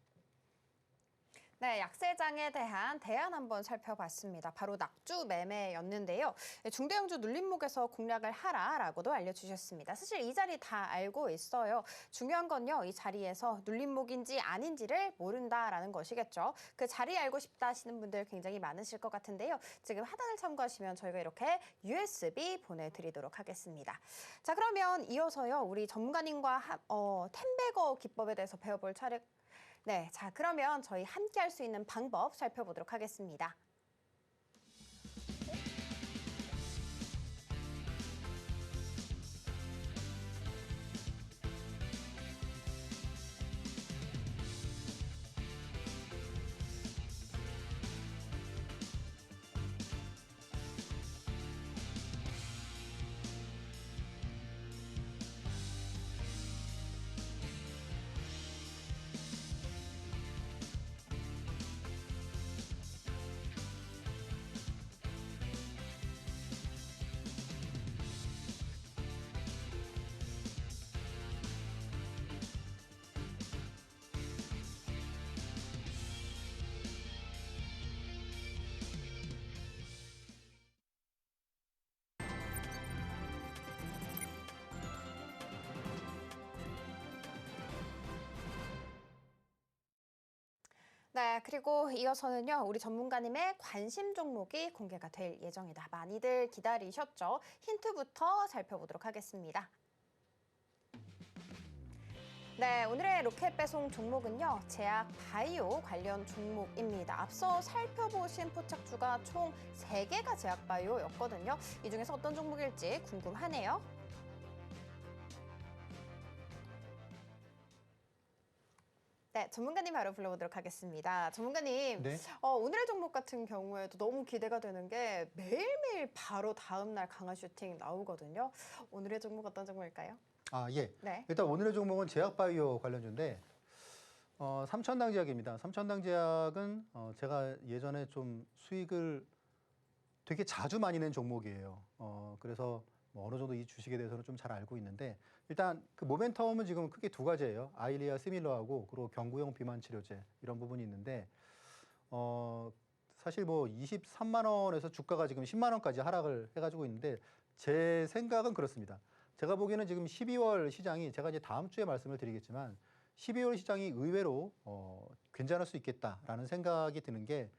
네, 약세장에 대한 대안 한번 살펴봤습니다. 바로 낙주 매매였는데요. 중대형주 눌림목에서 공략을 하라라고도 알려주셨습니다. 사실 이 자리 다 알고 있어요. 중요한 건요, 이 자리에서 눌림목인지 아닌지를 모른다라는 것이겠죠. 그 자리 알고 싶다 하시는 분들 굉장히 많으실 것 같은데요. 지금 하단을 참고하시면 저희가 이렇게 USB 보내드리도록 하겠습니다. 자, 그러면 이어서요, 우리 전문가님과 텐베거 기법에 대해서 배워볼 차례. 네, 자 그러면 저희 함께 할 수 있는 방법 살펴보도록 하겠습니다. 네, 그리고 이어서는요, 우리 전문가님의 관심 종목이 공개가 될 예정이다. 많이들 기다리셨죠? 힌트부터 살펴보도록 하겠습니다. 네, 오늘의 로켓 배송 종목은요, 제약 바이오 관련 종목입니다. 앞서 살펴보신 포착주가 총 3개가 제약 바이오였거든요. 이 중에서 어떤 종목일지 궁금하네요. 네, 전문가님 바로 불러보도록 하겠습니다. 전문가님, 네. 오늘의 종목 같은 경우에도 너무 기대가 되는 게 매일매일 바로 다음날 강한 슈팅 나오거든요. 오늘의 종목 어떤 종목일까요? 아, 예. 네. 일단 오늘의 종목은 제약바이오 관련주인데 삼천당 제약입니다. 삼천당 제약은 제가 예전에 좀 수익을 되게 자주 많이 낸 종목이에요. 그래서 뭐 어느 정도 이 주식에 대해서는 좀 잘 알고 있는데 일단 그 모멘텀은 지금 크게 두 가지예요. 아이리아 시밀러하고 그리고 경구용 비만 치료제 이런 부분이 있는데 사실 뭐 23만 원에서 주가가 지금 10만 원까지 하락을 해가지고 있는데 제 생각은 그렇습니다. 제가 보기에는 지금 12월 시장이 제가 이제 다음 주에 말씀을 드리겠지만 12월 시장이 의외로 괜찮을 수 있겠다라는 생각이 드는 게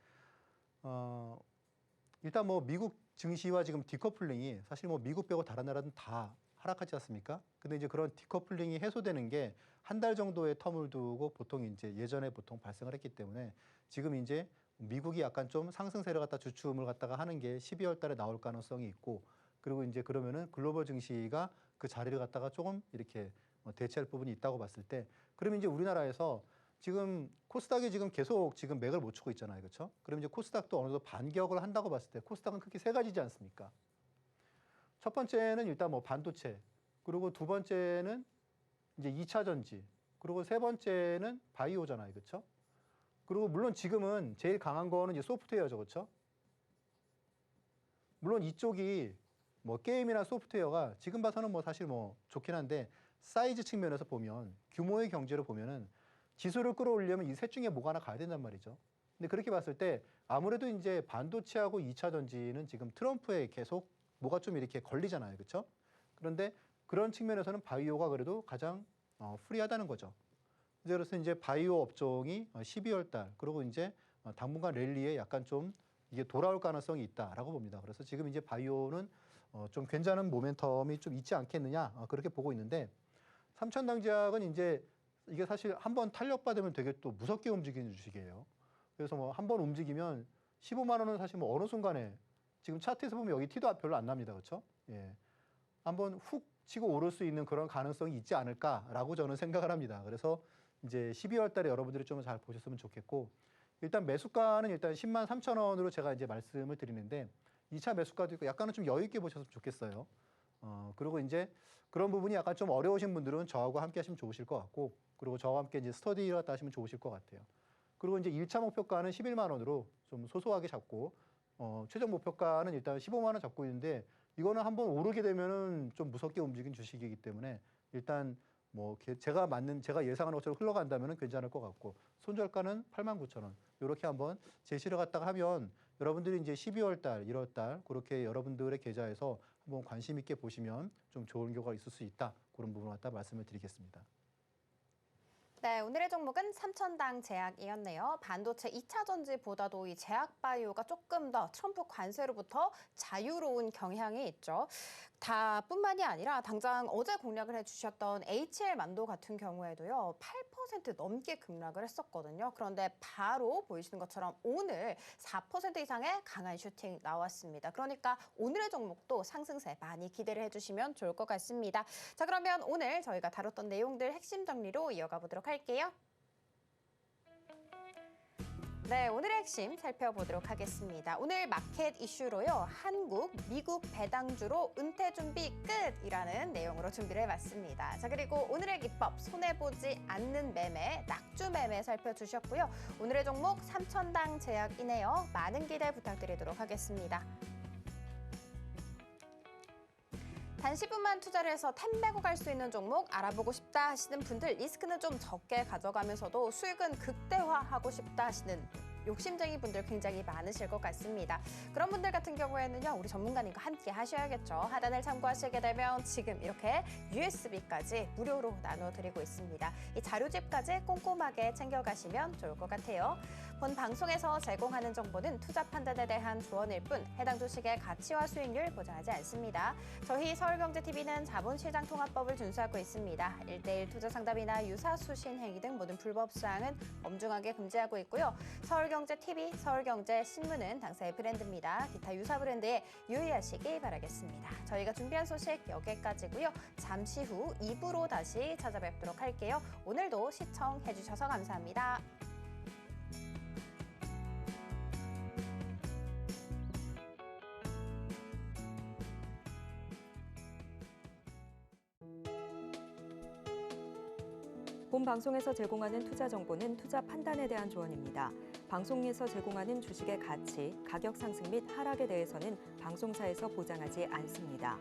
일단 뭐 미국 증시와 지금 디커플링이 사실 뭐 미국 빼고 다른 나라는 다 하락하지 않습니까? 근데 이제 그런 디커플링이 해소되는 게 한 달 정도의 텀을 두고 보통 이제 예전에 보통 발생을 했기 때문에 지금 이제 미국이 약간 좀 상승세를 갖다 주춤을 갖다가 하는 게 12월 달에 나올 가능성이 있고 그리고 이제 그러면은 글로벌 증시가 그 자리를 갖다가 조금 이렇게 대체할 부분이 있다고 봤을 때 그러면 이제 우리나라에서 지금 코스닥이 지금 계속 지금 맥을 못 추고 있잖아요. 그렇죠? 그럼 이제 코스닥도 어느 정도 반격을 한다고 봤을 때 코스닥은 크게 세 가지지 않습니까? 첫 번째는 일단 뭐 반도체, 그리고 두 번째는 이제 2차 전지, 그리고 세 번째는 바이오잖아요. 그렇죠? 그리고 물론 지금은 제일 강한 거는 이제 소프트웨어죠. 그렇죠? 물론 이쪽이 뭐 게임이나 소프트웨어가 지금 봐서는 뭐 사실 뭐 좋긴 한데 사이즈 측면에서 보면 규모의 경제로 보면은 지수를 끌어올리려면 이 셋 중에 뭐가 하나 가야 된단 말이죠. 근데 그렇게 봤을 때 아무래도 이제 반도체하고 2차 전지는 지금 트럼프에 계속 뭐가 좀 이렇게 걸리잖아요. 그렇죠? 그런데 그런 측면에서는 바이오가 그래도 가장 프리하다는 거죠. 그래서 이제 바이오 업종이 12월 달 그리고 이제 당분간 랠리에 약간 좀 이게 돌아올 가능성이 있다라고 봅니다. 그래서 지금 이제 바이오는 좀 괜찮은 모멘텀이 좀 있지 않겠느냐 그렇게 보고 있는데 삼천당제약은 이제 이게 사실 한번 탄력받으면 되게 또 무섭게 움직이는 주식이에요. 그래서 뭐 한번 움직이면 15만 원은 사실 뭐 어느 순간에 지금 차트에서 보면 여기 티도 별로 안 납니다. 그렇죠? 예. 한번 훅 치고 오를 수 있는 그런 가능성이 있지 않을까라고 저는 생각을 합니다. 그래서 이제 12월 달에 여러분들이 좀 잘 보셨으면 좋겠고 일단 매수가는 일단 10만 3천 원으로 제가 이제 말씀을 드리는데 2차 매수가도 있고 약간은 좀 여유 있게 보셨으면 좋겠어요. 그리고 이제 그런 부분이 약간 좀 어려우신 분들은 저하고 함께 하시면 좋으실 것 같고 그리고 저와 함께 이제 스터디를 갖다 하시면 좋으실 것 같아요. 그리고 이제 1차 목표가는 11만 원으로 좀 소소하게 잡고 최종 목표가는 일단 15만 원 잡고 있는데 이거는 한번 오르게 되면은 좀 무섭게 움직인 주식이기 때문에 일단 뭐 제가 예상하는 것처럼 흘러간다면은 괜찮을 것 같고 손절가는 8만 9천 원 이렇게 한번 제시를 갖다가 하면 여러분들이 이제 12월 달, 1월 달 그렇게 여러분들의 계좌에서 한번 관심 있게 보시면 좀 좋은 결과가 있을 수 있다 그런 부분을 갖다 말씀을 드리겠습니다. 네, 오늘의 종목은 삼천당 제약이었네요. 반도체 2차 전지보다도 이 제약 바이오가 조금 더 트럼프 관세로부터 자유로운 경향이 있죠. 다뿐만이 아니라 당장 어제 공략을 해주셨던 HL만도 같은 경우에도요. 8% 넘게 급락을 했었거든요. 그런데 바로 보이시는 것처럼 오늘 4% 이상의 강한 슈팅 나왔습니다. 그러니까 오늘의 종목도 상승세 많이 기대를 해주시면 좋을 것 같습니다. 자, 그러면 오늘 저희가 다뤘던 내용들 핵심 정리로 이어가 보도록 할게요. 네, 오늘의 핵심 살펴보도록 하겠습니다. 오늘 마켓 이슈로요. 한국, 미국 배당주로 은퇴 준비 끝이라는 내용으로 준비를 해봤습니다. 자, 그리고 오늘의 기법 손해보지 않는 매매, 낙주 매매 살펴주셨고요. 오늘의 종목 삼천당 제약이네요. 많은 기대 부탁드리도록 하겠습니다. 단 10분만 투자를 해서 템 메고 갈 수 있는 종목 알아보고 싶다 하시는 분들, 리스크는 좀 적게 가져가면서도 수익은 극대화하고 싶다 하시는 욕심쟁이 분들 굉장히 많으실 것 같습니다. 그런 분들 같은 경우에는요, 우리 전문가님과 함께 하셔야겠죠. 하단을 참고하시게 되면 지금 이렇게 USB까지 무료로 나눠드리고 있습니다. 이 자료집까지 꼼꼼하게 챙겨가시면 좋을 것 같아요. 본 방송에서 제공하는 정보는 투자 판단에 대한 조언일 뿐 해당 주식의 가치와 수익률 보장하지 않습니다. 저희 서울경제TV는 자본시장 통합법을 준수하고 있습니다. 1:1 투자 상담이나 유사 수신 행위 등 모든 불법 사항은 엄중하게 금지하고 있고요. 서울경제TV, 서울경제신문은 당사의 브랜드입니다. 기타 유사 브랜드에 유의하시기 바라겠습니다. 저희가 준비한 소식 여기까지고요. 잠시 후 2부로 다시 찾아뵙도록 할게요. 오늘도 시청해주셔서 감사합니다. 본 방송에서 제공하는 투자 정보는 투자 판단에 대한 조언입니다. 방송에서 제공하는 주식의 가치, 가격 상승 및 하락에 대해서는 방송사에서 보장하지 않습니다.